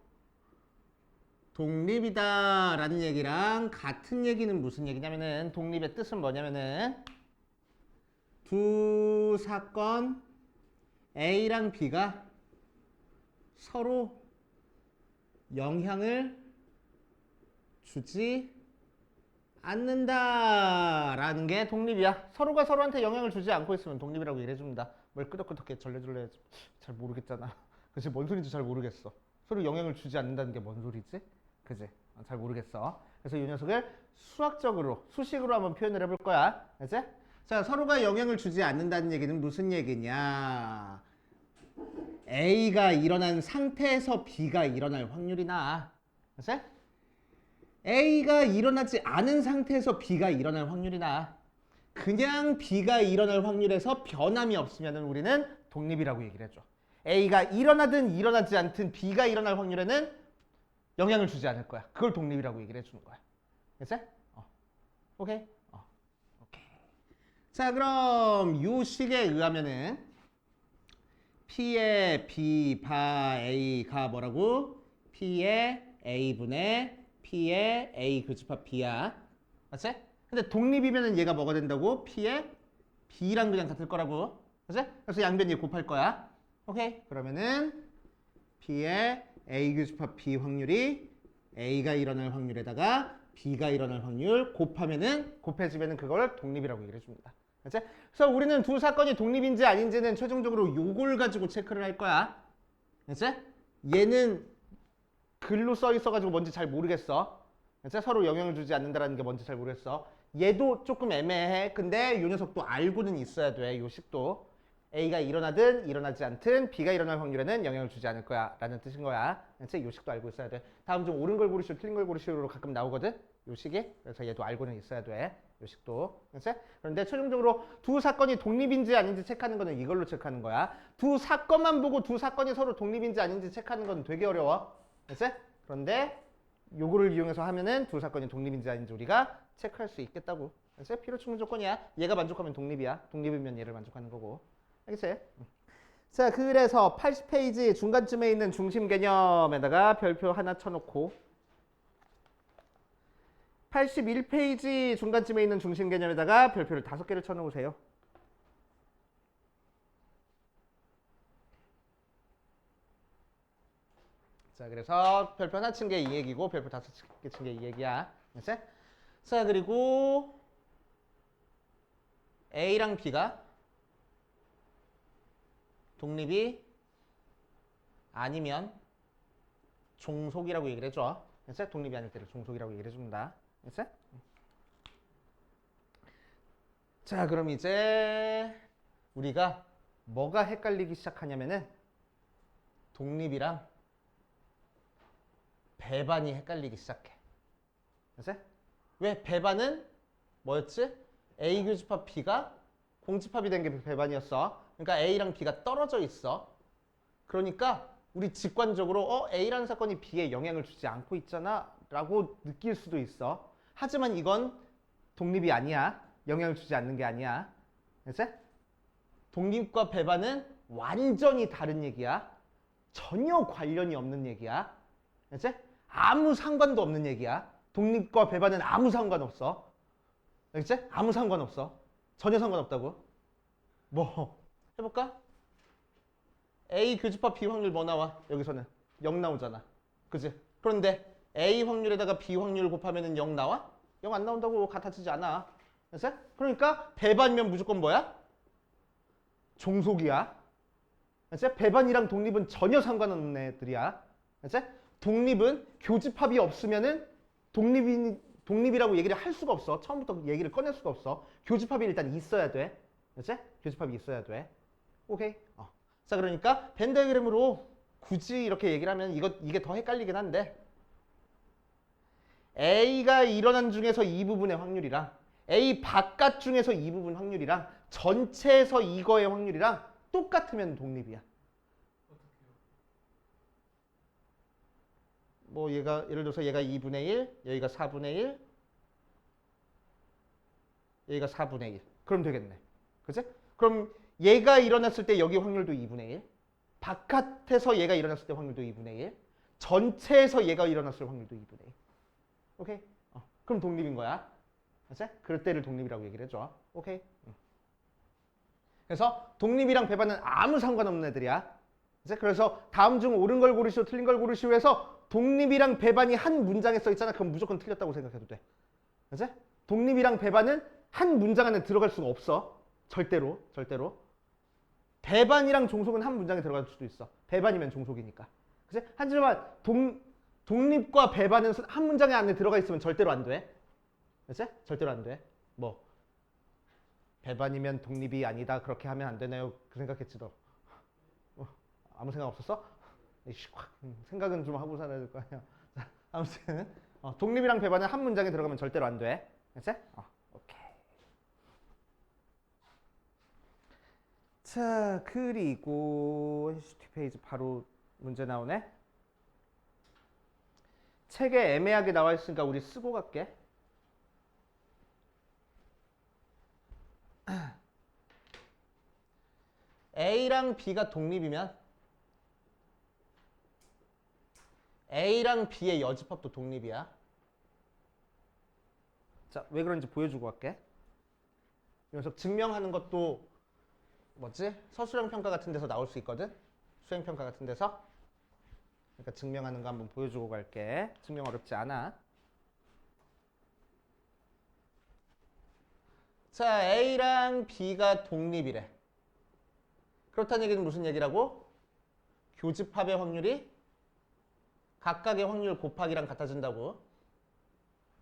독립이다라는 얘기랑 같은 얘기는 무슨 얘기냐면은 독립의 뜻은 뭐냐면은 두 사건 A랑 B가 서로 영향을 주지 않는다라는 게 독립이야. 서로가 서로한테 영향을 주지 않고 있으면 독립이라고 얘기를 해줍니다. 뭘 끄덕끄덕해 절레절레 잘 모르겠잖아. 그치? 뭔 소리인지 잘 모르겠어. 서로 영향을 주지 않는다는 게 뭔 소리지? 그지? 잘 모르겠어. 그래서 이 녀석을 수학적으로, 수식으로 한번 표현을 해볼 거야. 알지? 자, 서로가 영향을 주지 않는다는 얘기는 무슨 얘기냐? A가 일어난 상태에서 B가 일어날 확률이 나. 알지? A가 일어나지 않은 상태에서 B가 일어날 확률이 나. 그냥 B가 일어날 확률에서 변함이 없으면 우리는 독립이라고 얘기를 해줘. A가 일어나든 일어나지 않든 B가 일어날 확률에는 영향을 주지 않을 거야. 그걸 독립이라고 얘기를 해주는 거야. 됐지? 오케이? 오케이. 자, 그럼 요 식에 의하면은 P의 B 바 A가 뭐라고? P의 A분의 P의 A 교집합 B야. 맞지? 근데 독립이면은 얘가 뭐가 된다고? P의 B랑 그냥 같을 거라고. 맞지? 그래서 양변 얘 곱할 거야. 오케이? 그러면은 P의 A 교집합 B 확률이 A가 일어날 확률에다가 B가 일어날 확률 곱해지면은 그걸 독립이라고 얘기를 해줍니다. 알지? 그래서 우리는 두 사건이 독립인지 아닌지는 최종적으로 요걸 가지고 체크를 할 거야. 알지? 얘는 글로 써 있어가지고 뭔지 잘 모르겠어. 알지? 서로 영향을 주지 않는다라는 게 뭔지 잘 모르겠어. 얘도 조금 애매해. 근데 요 녀석도 알고는 있어야 돼. 요 식도. A가 일어나든 일어나지 않든 B가 일어날 확률에는 영향을 주지 않을 거야 라는 뜻인 거야. 요 식도 알고 있어야 돼. 다음 중 옳은 걸 고르시오 틀린 걸 고르시오로 가끔 나오거든. 요 식이. 그래서 얘도 알고는 있어야 돼. 요 식도. 그런데 최종적으로 두 사건이 독립인지 아닌지 체크하는 거는 이걸로 체크하는 거야. 두 사건만 보고 두 사건이 서로 독립인지 아닌지 체크하는 건 되게 어려워. 그런데 요거를 이용해서 하면은 두 사건이 독립인지 아닌지 우리가 체크할 수 있겠다고. 필요 충분 조건이야. 얘가 만족하면 독립이야. 독립이면 얘를 만족하는 거고. 알겠지? 자, 그래서 80페이지 중간쯤에 있는 중심 개념에다가 별표 하나 쳐놓고 81페이지 중간쯤에 있는 중심 개념에다가 별표를 5개를 쳐놓으세요. 자, 그래서 별표 하나 친 게 이 얘기고 별표 5개 친 게 이 얘기야. 알겠지? 자, 그리고 A랑 B가 독립이 아니면 종속이라고 얘기를 해줘. 알겠지? 독립이 아닐 때를 종속이라고 얘기를 해준다. 알겠지? 자, 그럼 이제 우리가 뭐가 헷갈리기 시작하냐면은 독립이랑 배반이 헷갈리기 시작해. 알겠지? 왜 배반은 뭐였지? A 교집합 B가 공집합이 된 게 배반이었어. 그러니까 A랑 B가 떨어져 있어. 그러니까 우리 직관적으로 A라는 사건이 B에 영향을 주지 않고 있잖아 라고 느낄 수도 있어. 하지만 이건 독립이 아니야. 영향을 주지 않는 게 아니야. 알지? 독립과 배반은 완전히 다른 얘기야. 전혀 관련이 없는 얘기야. 알지? 아무 상관도 없는 얘기야. 독립과 배반은 아무 상관없어. 알겠지? 아무 상관없어. 전혀 상관없다고. 뭐 해볼까? A 교집합 B 확률 뭐 나와? 여기서는 0 나오잖아. 그지? 그런데 A 확률에다가 B 확률 곱하면 0 나와? 0 안 나온다고 같아지지 않아. 알았어? 그러니까 배반이면 무조건 뭐야? 종속이야. 알았어? 배반이랑 독립은 전혀 상관없는 애들이야. 알았어? 독립은 교집합이 없으면은 독립이라고 얘기를 할 수가 없어. 처음부터 얘기를 꺼낼 수가 없어. 교집합이 일단 있어야 돼. 알았지? 교집합이 있어야 돼. 오케이? 자, 그러니까 벤 다이어그램으로 굳이 이렇게 얘기를 하면 이게 더 헷갈리긴 한데 A가 일어난 중에서 이 부분의 확률이랑 A 바깥 중에서 이 부분 확률이랑 전체에서 이거의 확률이랑 똑같으면 독립이야. 뭐 얘가 예를 들어서 얘가 2분의 1, 여기가 4분의 1, 여기가 4분의 1. 그럼 되겠네. 그치? 그럼 얘가 일어났을 때 여기 확률도 2분의 1, 바깥에서 얘가 일어났을 때 확률도 2분의 1, 전체에서 얘가 일어났을 확률도 2분의 1. 오케이? 그럼 독립인 거야. 그치? 그럴 때를 독립이라고 얘기를 해줘. 오케이? 그래서 독립이랑 배반은 아무 상관없는 애들이야. 그치? 그래서 다음 중 옳은 걸 고르시오, 틀린 걸 고르시오 해서 독립이랑 배반이 한 문장에 써 있잖아. 그럼 무조건 틀렸다고 생각해도 돼. 그치? 독립이랑 배반은 한 문장 안에 들어갈 수가 없어. 절대로. 배반이랑 종속은 한 문장에 들어갈 수도 있어. 배반이면 종속이니까. 그치? 하지만 독립과 배반은 한 문장에 안에 들어가 있으면 절대로 안 돼. 그치? 절대로 안 돼. 뭐 배반이면 독립이 아니다. 그렇게 하면 안 되나요? 그 생각했지 너. 아무 생각 없었어? 생각은 좀 하고 살아야 될 거 아니야. 자, 아무튼 독립이랑 배반은 한 문장에 들어가면 절대로 안 돼. 그치? 오케이. 자, 그리고 뒷페이지 바로 문제 나오네. 책에 애매하게 나와 있으니까 우리 쓰고 갈게. A랑 B가 독립이면 A랑 B의 여집합도 독립이야. 자, 왜 그런지 보여주고 갈게. 이 녀석 증명하는 것도 뭐지? 서술형 평가 같은 데서 나올 수 있거든? 수행 평가 같은 데서. 그러니까 증명하는 거 한번 보여주고 갈게. 증명 어렵지 않아. 자, A랑 B가 독립이래. 그렇다는 얘기는 무슨 얘기라고? 교집합의 확률이 각각의 확률 곱하기랑 같아진다고.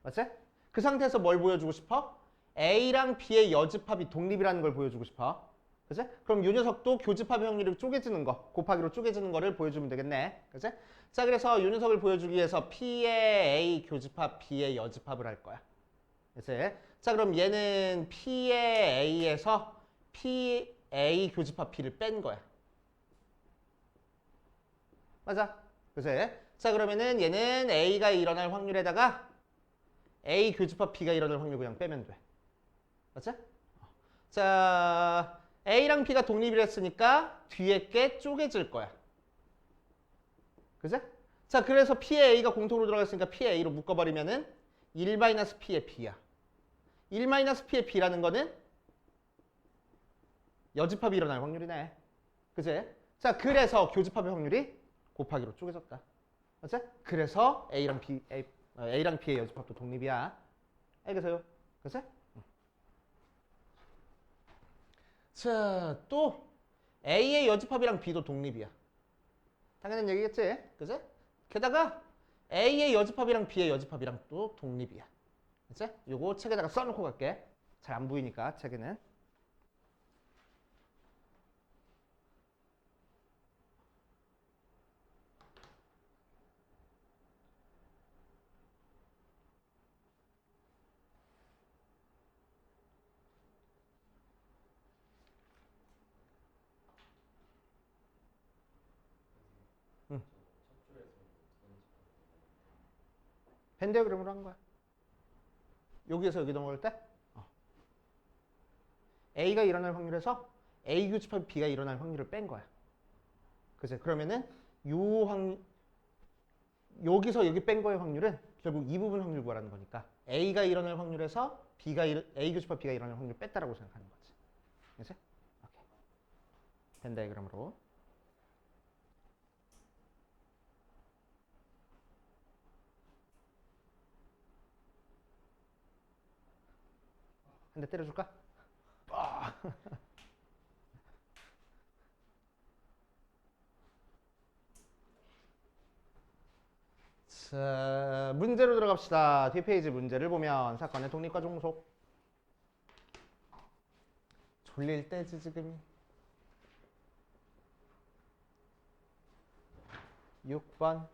맞지? 그 상태에서 뭘 보여주고 싶어? A랑 B의 여집합이 독립이라는 걸 보여주고 싶어. 그치? 그럼 이 녀석도 교집합의 확률이 쪼개지는 거, 곱하기로 쪼개지는 거를 보여주면 되겠네. 그치? 자, 그래서 이 녀석을 보여주기 위해서 P의 A 교집합, B의 여집합을 할 거야. 그치? 자, 그럼 얘는 P의 A에서 P A 교집합 B를 뺀 거야. 맞아? 그치? 자, 그러면은 얘는 A가 일어날 확률에다가 A 교집합 B가 일어날 확률 그냥 빼면 돼. 맞지? 자, A랑 B가 독립이랬으니까 뒤에 게 쪼개질 거야. 그치? 자, 그래서 P에 A가 공통으로 들어갔으니까 P에 A로 묶어버리면은 1-P에 B야. 1-P에 B라는 거는 여집합이 일어날 확률이네. 그치? 자, 그래서 교집합의 확률이 곱하기로 쪼개졌다. 맞지? 그래서 A랑 B의 여집합도 독립이야. 알겠어요? 그치? 자, 또 A의 여집합이랑 B도 독립이야. 당연한 얘기겠지? 그치? 게다가 A의 여집합이랑 B의 여집합이랑 또 독립이야. 그치? 요거 책에다가 써놓고 갈게. 잘 안 보이니까 책에는. 벤 디어그램으로 한 거야. 여기에서 여기 넘어갈 때 A가 일어날 확률에서 A 교집합 B가 일어날 확률을 뺀 거야. 그치? 그러면은 여기서 여기 뺀 거의 확률은 결국 이 부분 확률 구하라는 거니까 A가 일어날 확률에서 A 교집합 B가 일어날 확률을 뺐다라고 생각하는 거지. 그치? 오케이. 벤 다이어그램으로. 한 대 때려줄까? 자, 문제로 들어갑시다. 뒷페이지 문제를 보면 사건의 독립과 종속. 졸릴 때지 지금이. 6번.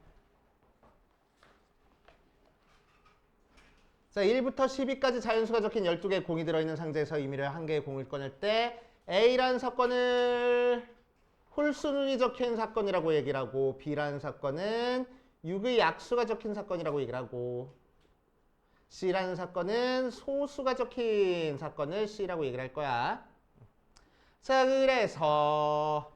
자, 1부터 12까지 자연수가 적힌 12개의 공이 들어있는 상자에서 임의로 한 개의 공을 꺼낼 때 A라는 사건을 홀수눈이 적힌 사건이라고 얘기를 하고 B라는 사건은 6의 약수가 적힌 사건이라고 얘기를 하고 C라는 사건은 소수가 적힌 사건을 C라고 얘기를 할 거야. 자, 그래서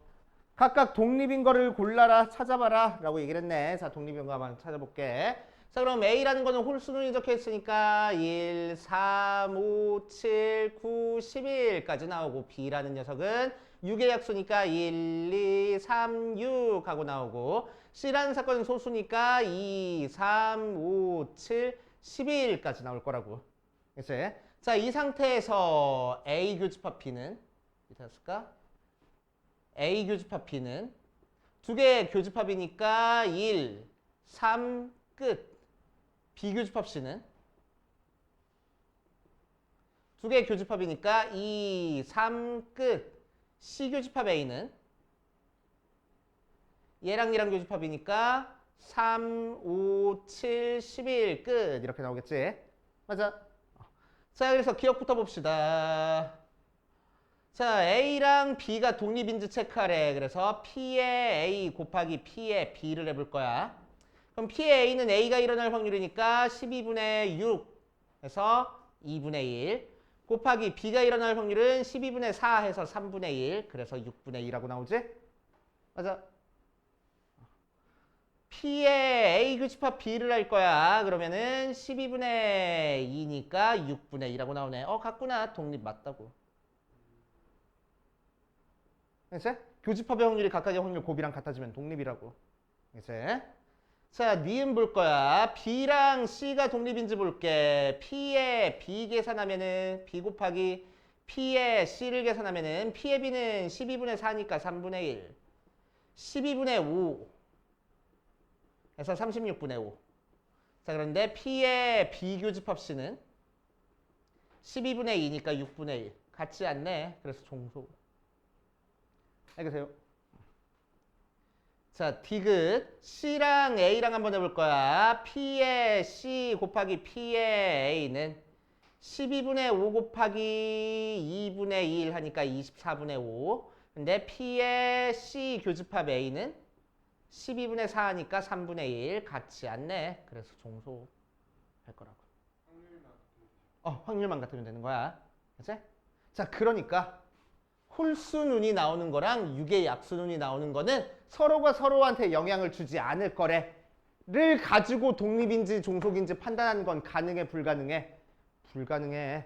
각각 독립인 거를 골라라, 찾아봐라 라고 얘기를 했네. 자, 독립인 거 한번 찾아볼게. 자, 그럼 A라는 거는 홀수눈이 적혀 있으니까 1, 3, 5, 7, 9, 11까지 나오고 B라는 녀석은 6의 약수니까 1, 2, 3, 6 하고 나오고 C라는 사건은 소수니까 2, 3, 5, 7, 11까지 나올 거라고. 그치? 자, 이 상태에서 A 교집합 B는 이렇게 했을까? A 교집합 B는 두 개의 교집합이니까 1, 3, 끝. 비교집합 C는 두 개의 교집합이니까 2, 3 끝. C 교집합 A는 얘랑 얘랑 교집합이니까 3, 5, 7, 11 끝. 이렇게 나오겠지? 맞아. 자, 그래서 기억부터 봅시다. 자, A랑 B가 독립인지 체크하래. 그래서 P의 A 곱하기 P의 B를 해볼 거야. 그럼 P의 A는 A가 일어날 확률이니까 12분의 6 해서 2분의 1 곱하기 B가 일어날 확률은 12분의 4 해서 3분의 1 그래서 6분의 2라고 나오지? 맞아. P의 A 교집합 B를 할 거야. 그러면은 12분의 2니까 6분의 2라고 나오네. 같구나. 독립 맞다고. 알겠지? 교집합의 확률이 각각의 확률 곱이랑 같아지면 독립이라고. 알겠지? 자, 니은 볼 거야. B랑 C가 독립인지 볼게. P의 B 계산하면은 B 곱하기 P의 C를 계산하면은 P의 B는 12분의 4니까 3분의 1. 12분의 5 해서 36분의 5. 자, 그런데 P의 B 교집합 C는 12분의 2니까 6분의 1. 같지 않네. 그래서 종소. 알겠어요? 자, 디귿 C랑 A랑 한번 해볼 거야. P의 C 곱하기 P의 A는 12분의 5 곱하기 2분의 1 하니까 24분의 5. 근데 P의 C 교집합 A는 12분의 4 하니까 3분의 1. 같지 않네. 그래서 종소 할 거라고. 확률만 같으면 되는 거야. 그치? 자, 그러니까 홀수눈이 나오는 거랑 6의 약수눈이 나오는 거는 서로가 서로한테 영향을 주지 않을 거래를 가지고 독립인지 종속인지 판단하는 건 가능해 불가능해? 불가능해.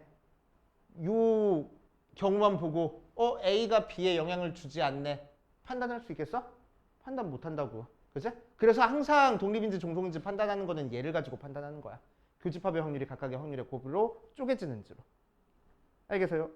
요 경우만 보고 A가 B에 영향을 주지 않네. 판단할 수 있겠어? 판단 못 한다고. 그치? 그래서 항상 독립인지 종속인지 판단하는 거는 얘를 가지고 판단하는 거야. 교집합의 확률이 각각의 확률의 곱으로 쪼개지는지로. 알겠어요?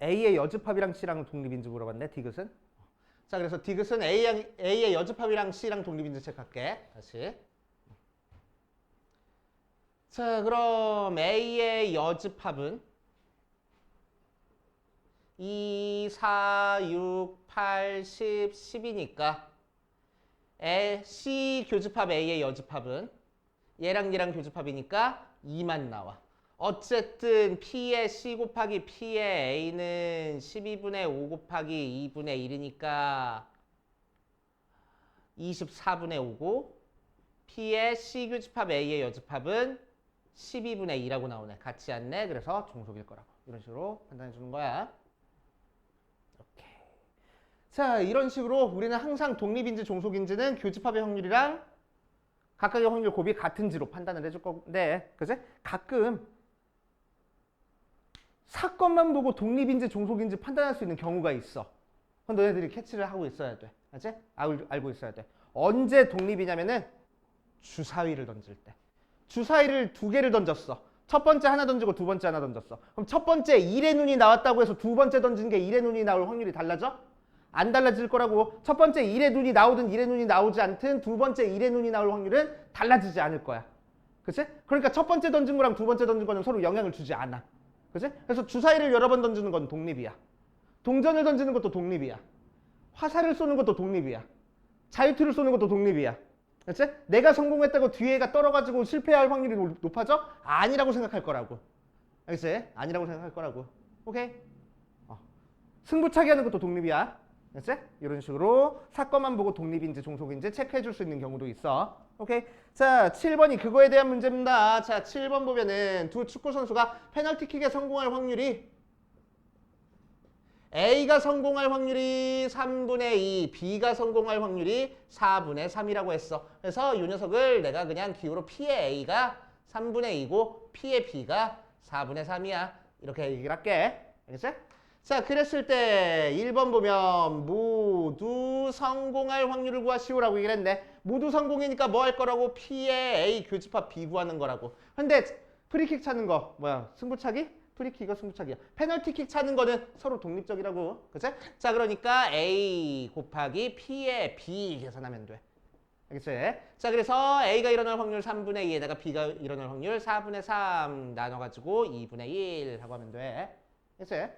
A의 여집합이랑 C랑 독립인지 물어봤네, 디귿은. 자, 그래서 디귿은 A의 여집합이랑 C랑 독립인지 체크할게. 다시. 자, 그럼 A의 여집합은 2, 4, 6, 8, 10, 10이니까 C 교집합 A의 여집합은 얘랑 얘랑 교집합이니까 2만 나와. 어쨌든 P의 C 곱하기 P의 A는 12분의 5 곱하기 2분의 1이니까 24분의 5고 P의 C 교집합 A의 여집합은 12분의 2라고 나오네. 같지 않네. 그래서 종속일 거라고. 이런 식으로 판단해 주는 거야. 오케이. 자, 이런 식으로 우리는 항상 독립인지 종속인지는 교집합의 확률이랑 각각의 확률 곱이 같은지로 판단을 해줄 건데, 그치? 가끔 사건만 보고 독립인지 종속인지 판단할 수 있는 경우가 있어. 그건 너네들이 캐치를 하고 있어야 돼. 알지? 알고 있어야 돼. 언제 독립이냐면은 주사위를 던질 때. 주사위를 두 개를 던졌어. 첫 번째 하나 던지고 두 번째 하나 던졌어. 그럼 첫 번째 1의 눈이 나왔다고 해서 두 번째 던진 게 1의 눈이 나올 확률이 달라져? 안 달라질 거라고. 첫 번째 1의 눈이 나오든 1의 눈이 나오지 않든 두 번째 1의 눈이 나올 확률은 달라지지 않을 거야. 그치? 그러니까 첫 번째 던진 거랑 두 번째 던진 거는 서로 영향을 주지 않아. 그치? 그래서 주사위를 여러 번 던지는 건 독립이야. 동전을 던지는 것도 독립이야. 화살을 쏘는 것도 독립이야. 자유투를 쏘는 것도 독립이야. 그치? 내가 성공했다고 뒤에가 떨어가지고 실패할 확률이 높아져? 아니라고 생각할 거라고. 알겠지? 아니라고 생각할 거라고. 오케이? 승부차기 하는 것도 독립이야. 알겠지? 이런 식으로 사건만 보고 독립인지 종속인지 체크해 줄 수 있는 경우도 있어. 오케이? 자, 7번이 그거에 대한 문제입니다. 자, 7번 보면은 두 축구 선수가 페널티킥에 성공할 확률이 A가 성공할 확률이 3분의 2, B가 성공할 확률이 4분의 3이라고 했어. 그래서 이 녀석을 내가 그냥 기호로 P의 A가 3분의 2고 P의 B가 4분의 3이야. 이렇게 얘기를 할게. 알겠지? 자, 그랬을 때 1번 보면 모두 성공할 확률을 구하시오라고 얘기를 했는데 모두 성공이니까 뭐 할 거라고? P의 A 교집합 B 구하는 거라고. 근데 프리킥 찾는 거 뭐야? 승부차기? 프리킥이가 승부차기야. 페널티킥 찾는 거는 서로 독립적이라고. 그치? 자, 그러니까 A 곱하기 P의 B 계산하면 돼. 알겠지? 자, 그래서 A가 일어날 확률 3분의 2에다가 B가 일어날 확률 4분의 3 나눠가지고 2분의 1 하고 하면 돼. 알겠지?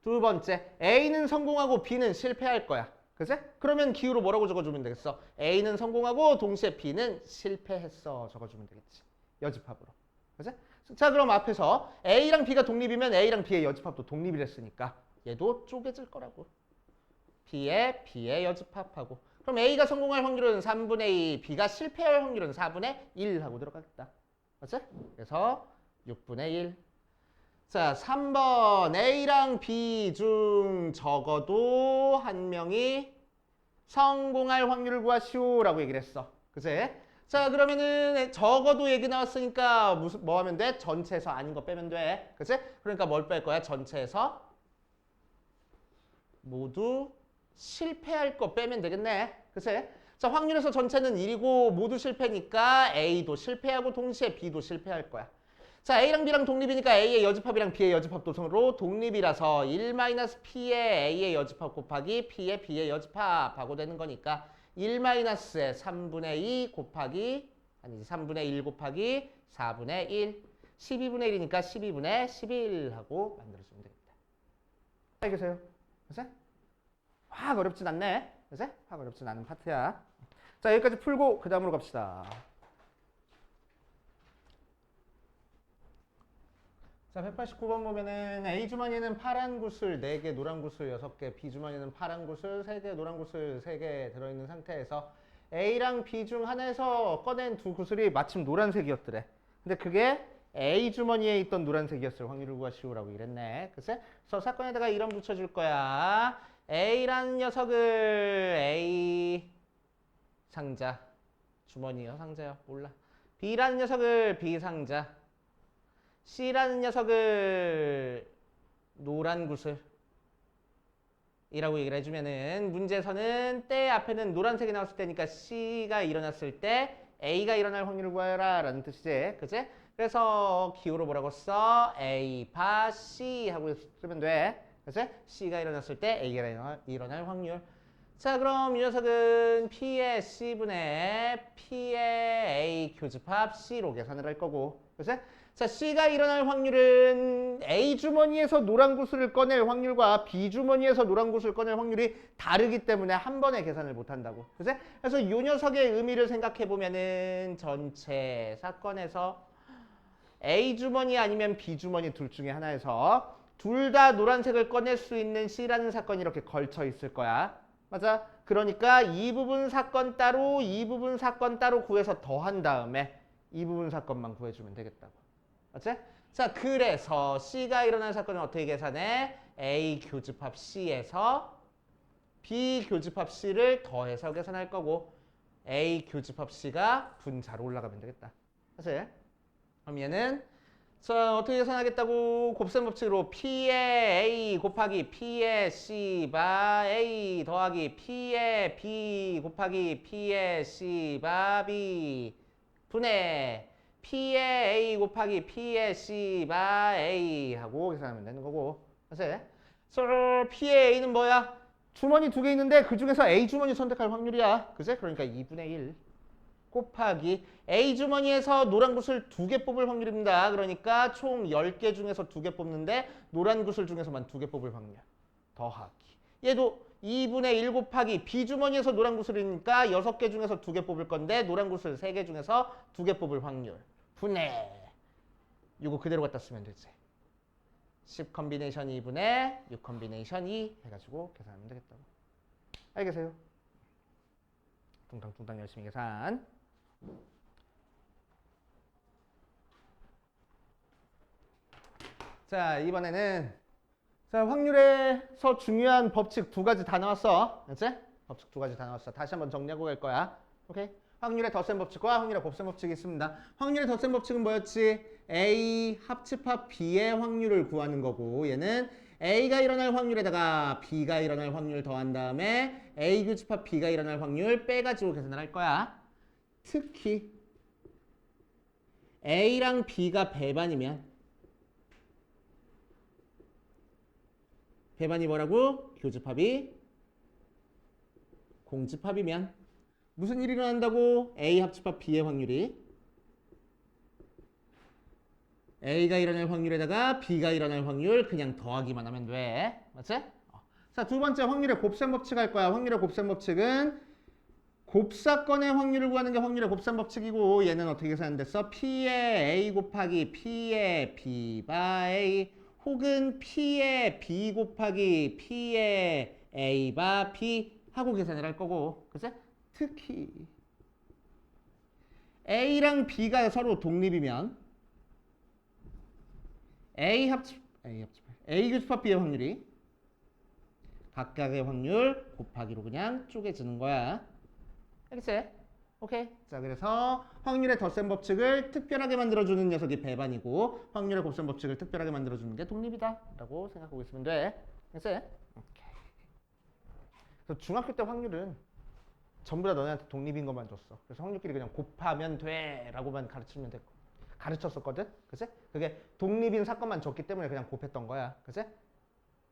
두 번째, A는 성공하고 B는 실패할 거야. 그치? 그러면 기호로 뭐라고 적어주면 되겠어? A는 성공하고 동시에 B는 실패했어. 적어주면 되겠지. 여집합으로. 그치? 자, 그럼 앞에서 A랑 B가 독립이면 A랑 B의 여집합도 독립이랬으니까 얘도 쪼개질 거라고. B의 여집합하고. 그럼 A가 성공할 확률은 3분의 2, B가 실패할 확률은 4분의 1 하고 들어가겠다. 맞지? 그래서 6분의 1. 자, 3번 A랑 B 중 적어도 한 명이 성공할 확률을 구하시오라고 얘기를 했어. 그치? 자, 그러면은 적어도 얘기 나왔으니까 뭐 하면 돼? 전체에서 아닌 거 빼면 돼. 그치? 그러니까 뭘 뺄 거야? 전체에서 모두 실패할 거 빼면 되겠네. 그치? 자, 확률에서 전체는 1이고 모두 실패니까 A도 실패하고 동시에 B도 실패할 거야. 자, A랑 B랑 독립이니까 A의 여집합이랑 B의 여집합도 서로 독립이라서 1-P의 A의 여집합 곱하기 P의 B의 여집합 하고 되는 거니까 1-의 3분의 2 곱하기 아니지 3분의 1 곱하기 4분의 1 12분의 1이니까 12분의 11 하고 만들어주면 되겠다. 알겠어요? 그치? 확 어렵진 않네. 그치? 확 어렵진 않은 파트야. 자, 여기까지 풀고 그 다음으로 갑시다. 자, 189번 보면은 A 주머니에는 파란 구슬 4개, 노란 구슬 6개, B 주머니에는 파란 구슬 3개, 노란 구슬 3개 들어있는 상태에서 A랑 B 중 하나에서 꺼낸 두 구슬이 마침 노란색이었더래. 근데 그게 A 주머니에 있던 노란색이었을 확률을 구하시오라고 이랬네. 그치? 그래서 사건에다가 이런 붙여줄 거야. A라는 녀석을 A 상자, 주머니요, 상자요, 몰라. B라는 녀석을 B 상자, C라는 녀석을 노란 구슬 이라고 얘기를 해주면은 문제에서는 때 앞에는 노란색이 나왔을 때니까 C가 일어났을 때 A가 일어날 확률을 구하라 라는 뜻이지. 그치? 그래서 기호로 뭐라고 써? A, 바, C 하고 쓰면 돼. 그치? C가 일어났을 때 A가 일어날 확률. 자, 그럼 이 녀석은 P의 C분의 P의 A 교집합 C로 계산을 할 거고. 그치? 자, C가 일어날 확률은 A 주머니에서 노란 구슬을 꺼낼 확률과 B 주머니에서 노란 구슬을 꺼낼 확률이 다르기 때문에 한 번에 계산을 못 한다고. 그치? 그래서 이 녀석의 의미를 생각해 보면은 전체 사건에서 A 주머니 아니면 B 주머니 둘 중에 하나에서 둘 다 노란색을 꺼낼 수 있는 C라는 사건이 이렇게 걸쳐 있을 거야. 맞아? 그러니까 이 부분 사건 따로, 이 부분 사건 따로 구해서 더한 다음에 이 부분 사건만 구해주면 되겠다고. 맞지? 자, 그래서 C가 일어날 사건은 어떻게 계산해? A 교집합 C에서 B 교집합 C를 더해서 계산할 거고 A 교집합 C가 분자로 올라가면 되겠다. 맞지? 그럼 얘는 자, 어떻게 계산하겠다고? 곱셈 법칙으로 P의 A 곱하기 P의 C 바 A 더하기 P의 B 곱하기 P의 C 바 B 분의 P의 A 곱하기 P의 C 바 A 하고 계산하면 되는 거고. 맞지? P의 A는 뭐야? 주머니 2개 있는데 그 중에서 A 주머니 선택할 확률이야. 그치? 그러니까 2분의 1 곱하기 A 주머니에서 노란 구슬 2개 뽑을 확률입니다. 그러니까 총 10개 중에서 2개 뽑는데 노란 구슬 중에서만 2개 뽑을 확률. 더하기. 얘도 2분의 1 곱하기 B 주머니에서 노란 구슬이니까 6개 중에서 2개 뽑을 건데 노란 구슬 3개 중에서 2개 뽑을 확률. 분의. 이거 그대로 갖다 쓰면 되지. 10 컨비네이션 2분의 6 컨비네이션 2 해가지고 계산하면 되겠다고. 알겠어요? 뚱땅뚱땅 열심히 계산. 자, 이번에는 자, 확률에서 중요한 법칙 2가지 다 나왔어. 그치? 법칙 2가지 다 나왔어. 다시 한번 정리하고 갈 거야. 오케이? 확률의 덧셈 법칙과 확률의 곱셈 법칙이 있습니다. 확률의 덧셈 법칙은 뭐였지? A 합집합 B의 확률을 구하는 거고 얘는 A가 일어날 확률에다가 B가 일어날 확률 더한 다음에 A 교집합 B가 일어날 확률 빼가지고 계산을 할 거야. 특히 A랑 B가 배반이면 배반이 뭐라고? 교집합이 공집합이면 무슨 일이 일어난다고? A 합집합 B의 확률이 A가 일어날 확률에다가 B가 일어날 확률 그냥 더하기만 하면 돼. 맞지? 자, 두 번째 확률의 곱셈 법칙 할 거야. 확률의 곱셈 법칙은 곱사건의 확률을 구하는 게 확률의 곱셈 법칙이고 얘는 어떻게 계산됐어? P의 A 곱하기 P의 B 바 A 혹은 P의 B 곱하기 P의 A 바 B 하고 계산을 할 거고, 그치? 특히 A랑 B가 서로 독립이면 A 교집합 B의 확률이 각각의 확률 곱하기로 그냥 쪼개지는 거야. 알겠지? 오케이. 자, 그래서 확률의 덧셈 법칙을 특별하게 만들어주는 녀석이 배반이고 확률의 곱셈 법칙을 특별하게 만들어주는 게 독립이다 라고 생각하고 있으면 돼. 알겠지? 오케이. 그래서 중학교 때 확률은 전부 다 너네한테 독립인 것만 줬어. 그래서 확률끼리 그냥 곱하면 돼 라고만 가르치면 돼. 가르쳤었거든? 그치? 그게 독립인 사건만 줬기 때문에 그냥 곱했던 거야. 그치?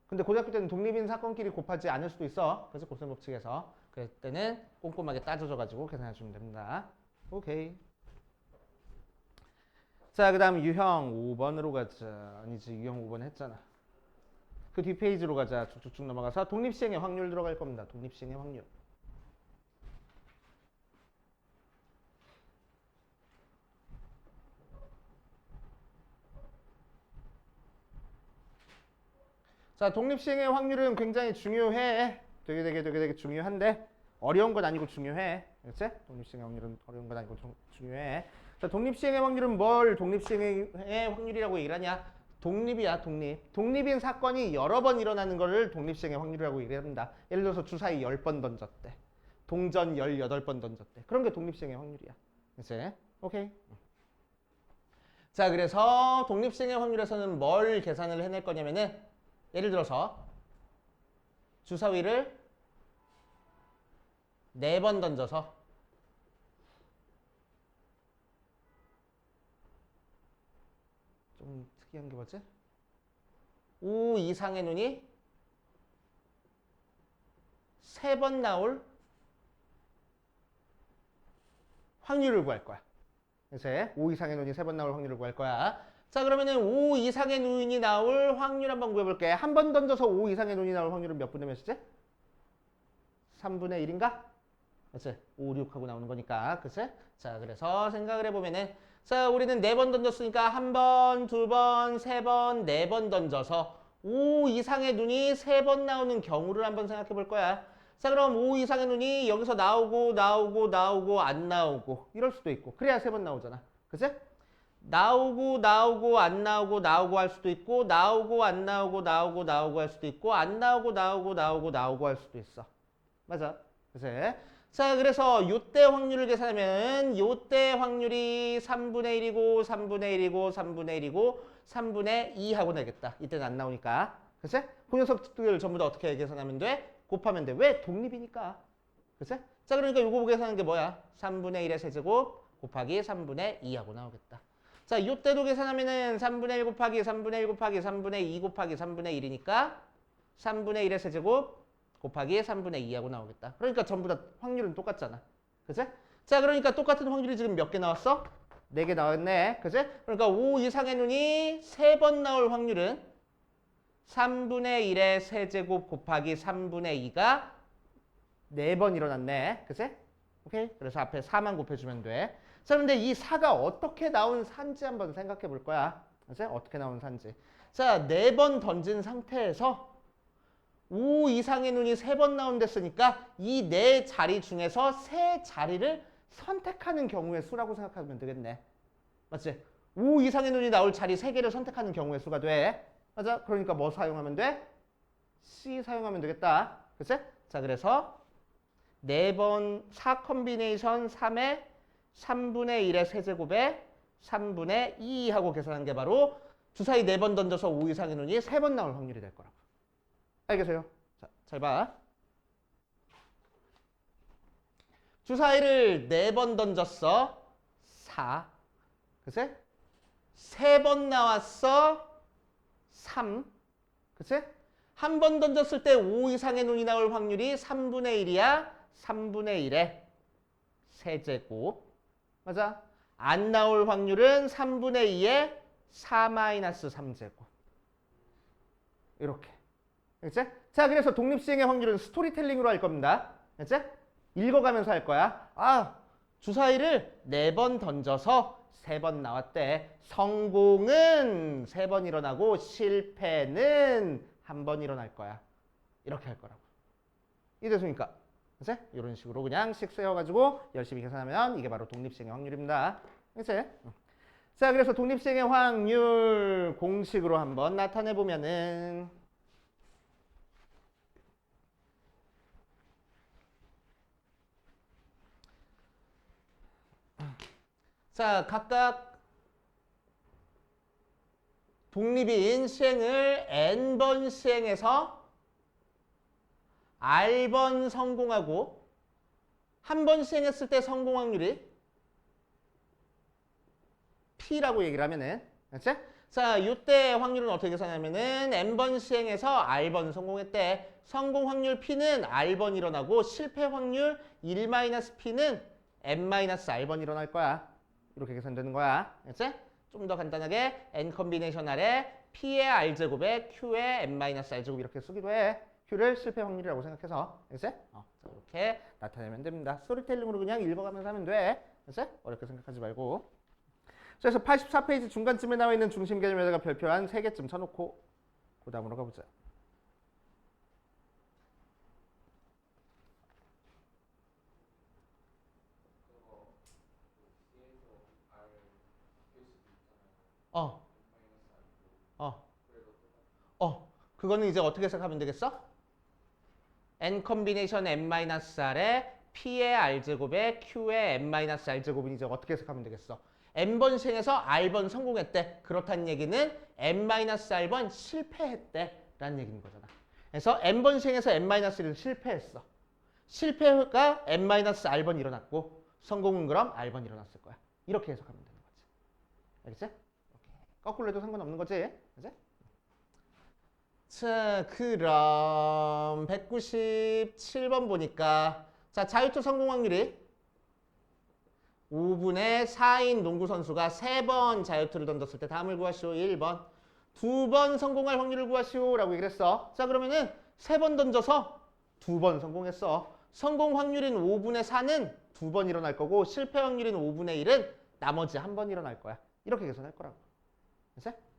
근데 고등학교 때는 독립인 사건끼리 곱하지 않을 수도 있어. 그래서 곱셈 법칙에서. 그럴 때는 꼼꼼하게 따져줘가지고 계산해주면 됩니다. 오케이. 자, 그 다음 유형 5번으로 가자. 아니지, 유형 5번 했잖아. 그 뒷페이지로 가자. 쭉쭉쭉 넘어가서 독립시행의 확률 들어갈 겁니다. 독립시행의 확률. 자, 독립시행의 확률은 굉장히 중요해. 되게 중요한데 어려운 건 아니고 중요해. 그렇지? 독립시행의 확률은 어려운 건 아니고 중요해. 자, 독립시행의 확률은 뭘 독립시행의 확률이라고 얘기를 하냐? 독립이야, 독립. 독립인 사건이 여러 번 일어나는 거를 독립시행의 확률이라고 얘기합니다. 예를 들어서 주사위 10번 던졌대. 동전 18번 던졌대. 그런 게 독립시행의 확률이야. 그렇지? 오케이. 자, 그래서 독립시행의 확률에서는 뭘 계산을 해낼 거냐면은 예를 들어서 주사위를 4번 던져서 좀 특이한 게 뭐지? 5 이상의 눈이 3번 나올 확률을 구할 거야. 그래서 5 이상의 눈이 3번 나올 확률을 구할 거야. 자, 그러면은 5 이상의 눈이 나올 확률 한번 구해볼게. 한 번 던져서 5 이상의 눈이 나올 확률은 몇 분의 몇이지? 3분의 1인가? 그치? 5, 6하고 나오는 거니까. 그치? 자, 그래서 생각을 해보면은 자, 우리는 4번 던졌으니까 1번, 2번, 3번, 4번 던져서 5 이상의 눈이 3번 나오는 경우를 한번 생각해 볼 거야. 자, 그럼 5 이상의 눈이 여기서 나오고 안 나오고 이럴 수도 있고 그래야 3번 나오잖아. 그치? 나오고 안 나오고 할 수도 있고 나오고 안 나오고 할 수도 있고 안 나오고 할 수도 있어. 맞아. 그래서 자, 그래서 요때 확률을 계산하면 요때 확률이 3분의 1이고 3분의 1이고 3분의 1이고 3분의 2 하고 나겠다. 이때는 안 나오니까. 그치? 그 녀석들 전부 다 어떻게 계산하면 돼? 곱하면 돼. 왜? 독립이니까. 그치? 자, 그러니까 요거 계산하는 게 뭐야? 3분의 1의 세제곱 곱하기 3분의 2 하고 나오겠다. 자, 요때도 계산하면은 3분의 1 곱하기 3분의 1 곱하기 3분의 2 곱하기 3분의 1이니까 3분의 1의 세제곱 곱하기 3분의 2하고 나오겠다. 그러니까 전부 다 확률은 똑같잖아. 그치? 자, 그러니까 똑같은 확률이 지금 몇 개 나왔어? 4개 나왔네. 그치? 그러니까 5 이상의 눈이 3번 나올 확률은 3분의 1의 세제곱 곱하기 3분의 2가 4번 일어났네. 그치? 오케이? 그래서 앞에 4만 곱해주면 돼. 자, 그런데 이 4가 어떻게 나온 산지 한번 생각해 볼 거야. 그치? 어떻게 나온 산지. 자, 4번 던진 상태에서 5 이상의 눈이 3번 나온댔으니까 이 4자리 중에서 3자리를 선택하는 경우의 수라고 생각하면 되겠네. 맞지? 5 이상의 눈이 나올 자리 3개를 선택하는 경우의 수가 돼. 맞아? 그러니까 뭐 사용하면 돼? C 사용하면 되겠다. 그치? 자, 그래서 4번 4 컴비네이션 3의 3분의 1의 세제곱에 3분의 2 하고 계산한 게 바로 주사위 4번 던져서 5 이상의 눈이 3번 나올 확률이 될 거라고. 알겠어요? 자, 잘 봐. 주사위를 4번 던졌어. 4. 그치? 3번 나왔어. 3. 그치? 한 번 던졌을 때 5 이상의 눈이 나올 확률이 3분의 1이야. 3분의 1에 세제곱. 맞아? 안 나올 확률은 3분의 2에 4-3제곱. 이렇게. 그치? 자, 그래서 독립시행의 확률은 스토리텔링으로 할 겁니다. 그치? 읽어가면서 할 거야. 아, 주사위를 4번 던져서 3번 나왔대. 성공은 3번 일어나고 실패는 1번 일어날 거야. 이렇게 할 거라고. 이해됐습니까? 그치? 이런 식으로 그냥 씩 세워가지고 열심히 계산하면 이게 바로 독립시행의 확률입니다. 그치? 자, 그래서 독립시행의 확률 공식으로 한번 나타내보면은 자, 각각 독립인 시행을 n번 시행해서 r번 성공하고 한 번 시행했을 때 성공 확률이 P라고 얘기를 하면은, 그렇지? 자, 이때 확률은 어떻게 계산하면은 n번 시행해서 r번 성공했대. 성공 확률 P는 r번 일어나고 실패 확률 1-P는 n-r번 일어날 거야. 이렇게 계산되는 거야. 그렇지? 좀 더 간단하게 n 컨비네이션 아래 P의 r제곱에 Q의 n-r제곱 이렇게 쓰기도 해. Q를 실패 확률이라고 생각해서. 그렇지? 이렇게 나타내면 됩니다. 스토리텔링으로 그냥 읽어가면서 하면 돼. 그렇지? 어렵게 생각하지 말고. 그래서 84페이지 중간쯤에 나와 있는 중심 개념에다가 별표 한 3개쯤 쳐놓고 그 다음으로 가보자. 그거는 이제 어떻게 생각하면 되겠어? n 컨비네이션 n-r에 P의 r제곱에 Q의 n-r제곱은 이제 어떻게 생각하면 되겠어? n번 시행해서 r번 성공했대. 그렇다는 얘기는 n-r번 실패했대 라는 얘기인 거잖아. 그래서 n번 시행해서 n-1을 실패했어. 실패가 n-r번 일어났고 성공은 그럼 r번 일어났을 거야. 이렇게 해석하면 되는 거지. 알겠지? 거꾸로 해도 상관없는 거지. 그치? 자, 그럼 197번 보니까 자, 자유투 성공 확률이 5분의 4인 농구 선수가 3번 자유투를 던졌을 때 다음을 구하시오. 1번. 2번 성공할 확률을 구하시오 라고 얘기를 했어. 자, 그러면은 3번 던져서 2번 성공했어. 성공 확률인 5분의 4는 2번 일어날 거고 실패 확률인 5분의 1은 나머지 1번 일어날 거야. 이렇게 계산할 거라고.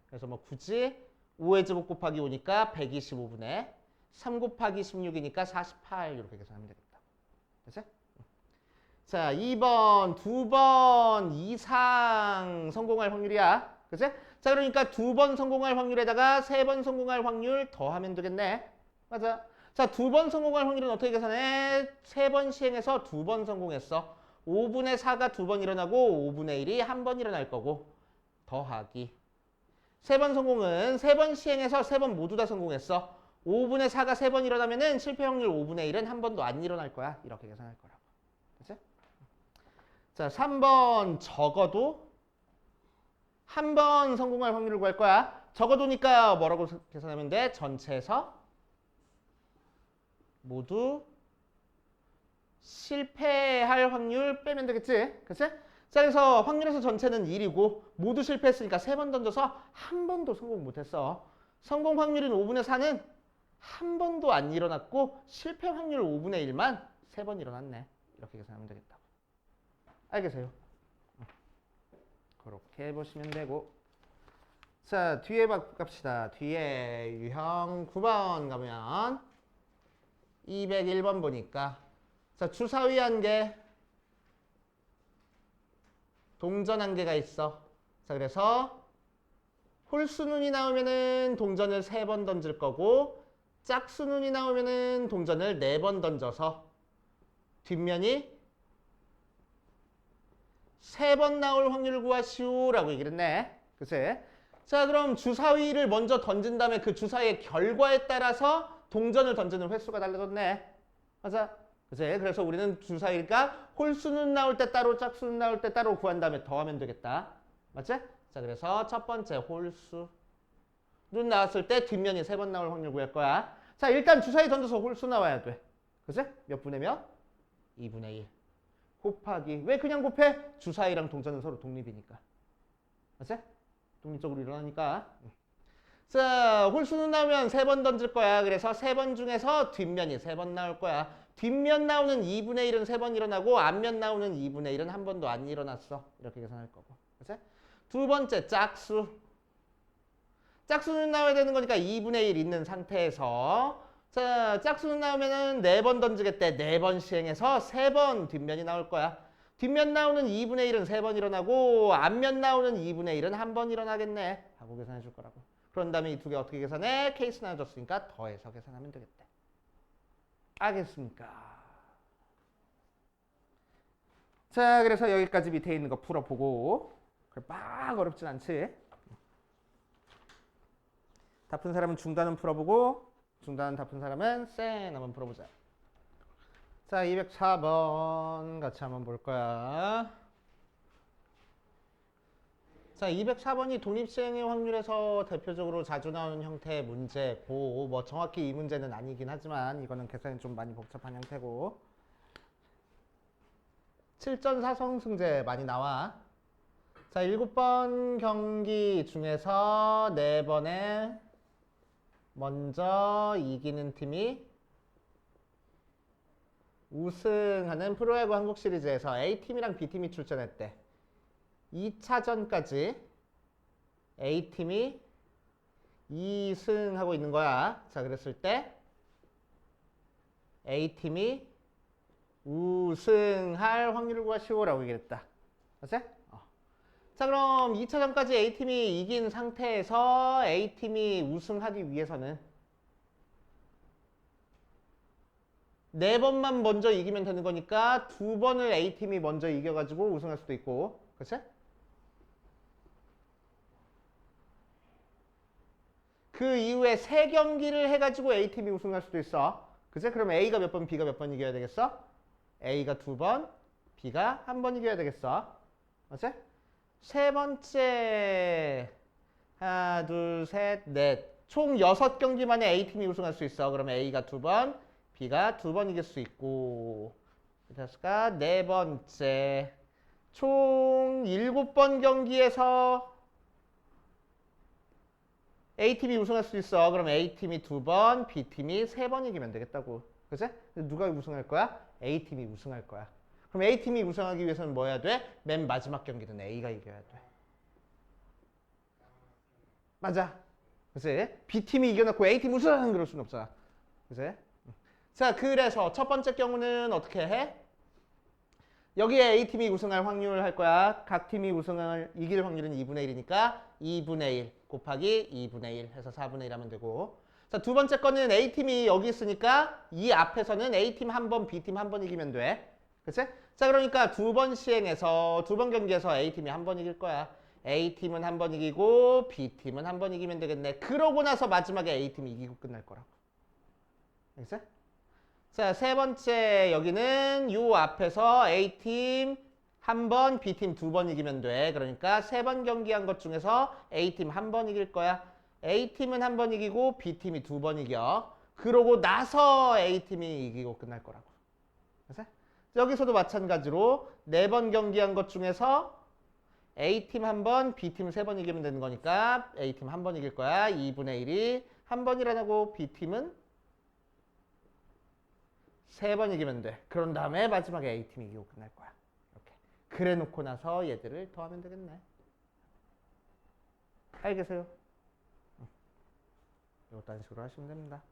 그래서 뭐 굳이 5의 제곱 곱하기 5니까 125분의 3 곱하기 16이니까 48 이렇게 계산하면 되겠다. 됐지? 자, 2번, 2번 이상 성공할 확률이야. 그치? 자, 그러니까 2번 성공할 확률에다가 3번 성공할 확률 더하면 되겠네. 맞아. 자, 2번 성공할 확률은 어떻게 계산해? 3번 시행해서 2번 성공했어. 5분의 4가 2번 일어나고 5분의 1이 1번 일어날 거고 더하기 3번 성공은 3번 시행해서 3번 모두 다 성공했어. 5분의 4가 3번 일어나면은 실패 확률 5분의 1은 한 번도 안 일어날 거야. 이렇게 계산할 거라고. 그치? 자, 3번 적어도 한 번 성공할 확률을 구할 거야. 적어도니까 뭐라고 계산하면 돼? 전체에서 모두 실패할 확률 빼면 되겠지? 그치? 자, 그래서 확률에서 전체는 1이고 모두 실패했으니까 3번 던져서 한 번도 성공 못했어. 성공 확률인 5분의 4는 한 번도 안 일어났고 실패 확률 5분의 1만 3번 일어났네. 이렇게 계산하면 되겠다고. 알겠어요? 그렇게 보시면 되고. 자, 뒤에 갑시다. 뒤에 유형 9번 가면 201번 보니까 자, 주사위 한 개 동전 한 개가 있어. 자, 그래서 홀수눈이 나오면은 동전을 3번 던질 거고 짝수눈이 나오면은 동전을 4번 던져서 뒷면이 3번 나올 확률을 구하시오 라고 얘기를 했네. 그치? 자, 그럼 주사위를 먼저 던진 다음에 그 주사위의 결과에 따라서 동전을 던지는 횟수가 달라졌네. 맞아? 그치? 그래서 우리는 주사위가 홀수는 나올 때 따로 짝수는 나올 때 따로 구한 다음에 더하면 되겠다. 맞지? 자, 그래서 첫 번째 홀수 눈 나왔을 때 뒷면이 3번 나올 확률 구할 거야. 자, 일단 주사위 던져서 홀수 나와야 돼. 그치? 몇 분의 몇? 2분의 1 곱하기. 왜 그냥 곱해? 주사위랑 동전은 서로 독립이니까. 맞지? 독립적으로 일어나니까. 자, 홀수는 나오면 3번 던질 거야. 그래서 3번 중에서 뒷면이 3번 나올 거야. 뒷면 나오는 2분의 1은 3번 일어나고 앞면 나오는 2분의 1은 한 번도 안 일어났어. 이렇게 계산할 거고. 그치? 두 번째 짝수. 짝수는 나와야 되는 거니까 2분의 1 있는 상태에서 자, 짝수는 나오면은 4번 던지겠대. 4번 시행해서 3번 뒷면이 나올 거야. 뒷면 나오는 2분의 1은 3번 일어나고 앞면 나오는 2분의 1은 한 번 일어나겠네. 하고 계산해 줄 거라고. 그런 다음에 이 두 개 어떻게 계산해? 케이스 나눠줬으니까 더해서 계산하면 되겠대. 알겠습니까? 자, 그래서 여기까지 밑에 있는 거 풀어보고 막 어렵진 않지? 다 푼 사람은 중단은 풀어보고 중단 다 푼 사람은 센 한번 풀어보자. 자, 204번 같이 한번 볼 거야. 자, 204번이 독립시행의 확률에서 대표적으로 자주 나오는 형태의 문제고 뭐 정확히 이 문제는 아니긴 하지만 이거는 계산이 좀 많이 복잡한 형태고 7전 4성승제 많이 나와. 자, 7번 경기 중에서 4번에 먼저 이기는 팀이 우승하는 프로야구 한국 시리즈에서 A팀이랑 B팀이 출전했대. 2차전까지 A팀이 2승하고 있는 거야. 자, 그랬을 때 A팀이 우승할 확률을 구하시오라고 얘기했다. 맞지? 자, 그럼 2차전까지 A팀이 이긴 상태에서 A팀이 우승하기 위해서는 4번만 먼저 이기면 되는 거니까 2번을 A팀이 먼저 이겨가지고 우승할 수도 있고, 그치? 그 이후에 3경기를 해가지고 A팀이 우승할 수도 있어. 그치? 그럼 A가 몇 번, B가 몇 번 이겨야 되겠어? A가 2번, B가 1번 이겨야 되겠어. 맞지? 세 번째, 하나, 둘, 셋, 넷. 총 6경기 만에 A팀이 우승할 수 있어. 그러면 A가 2번, B가 2번 이길 수 있고. 됐을까? 네 번째, 총 7번 경기에서 A팀이 우승할 수 있어. 그럼 A팀이 2번, B팀이 3번 이기면 되겠다고. 그치? 누가 우승할 거야? A팀이 우승할 거야. 그럼 A팀이 우승하기 위해서는 뭐 해야 돼? 맨 마지막 경기는 A가 이겨야 돼. 맞아. 그치? B팀이 이겨놓고 A팀 우승! 그럴 수는 없잖아. 그치? 자, 그래서 첫 번째 경우는 어떻게 해? 여기에 A팀이 우승할 확률 할 거야. 각 팀이 우승을 이길 확률은 2분의 1이니까 2분의 1 곱하기 2분의 1 해서 4분의 1 하면 되고. 자, 두 번째 거는 A팀이 여기 있으니까 이 앞에서는 A팀 한 번, B팀 한 번 이기면 돼. 그치? 자, 그러니까 2번 시행해서 2번 경기에서 A팀이 한 번 이길 거야. A팀은 한 번 이기고 B팀은 한 번 이기면 되겠네. 그러고 나서 마지막에 A팀이 이기고 끝날 거라고. 알겠어? 자, 세 번째 여기는 요 앞에서 A팀 한 번, B팀 2번 이기면 돼. 그러니까 3번 경기한 것 중에서 A팀 한 번 이길 거야. A팀은 한 번 이기고 B팀이 2번 이겨. 그러고 나서 A팀이 이기고 끝날 거라고. 알았어? 여기서도 마찬가지로 4번 경기한 것 중에서 A팀 한 번, B팀 3번 이기면 되는 거니까 A팀 한 번 이길 거야. 2분의 1이 한 번 일어나고 B팀은 3번 이기면 돼. 그런 다음에 마지막에 A팀이 이기고 끝날 거야. 이렇게. 그래 놓고 나서 얘들을 더하면 되겠네. 알겠어요? 이것도 한 식으로 하시면 됩니다.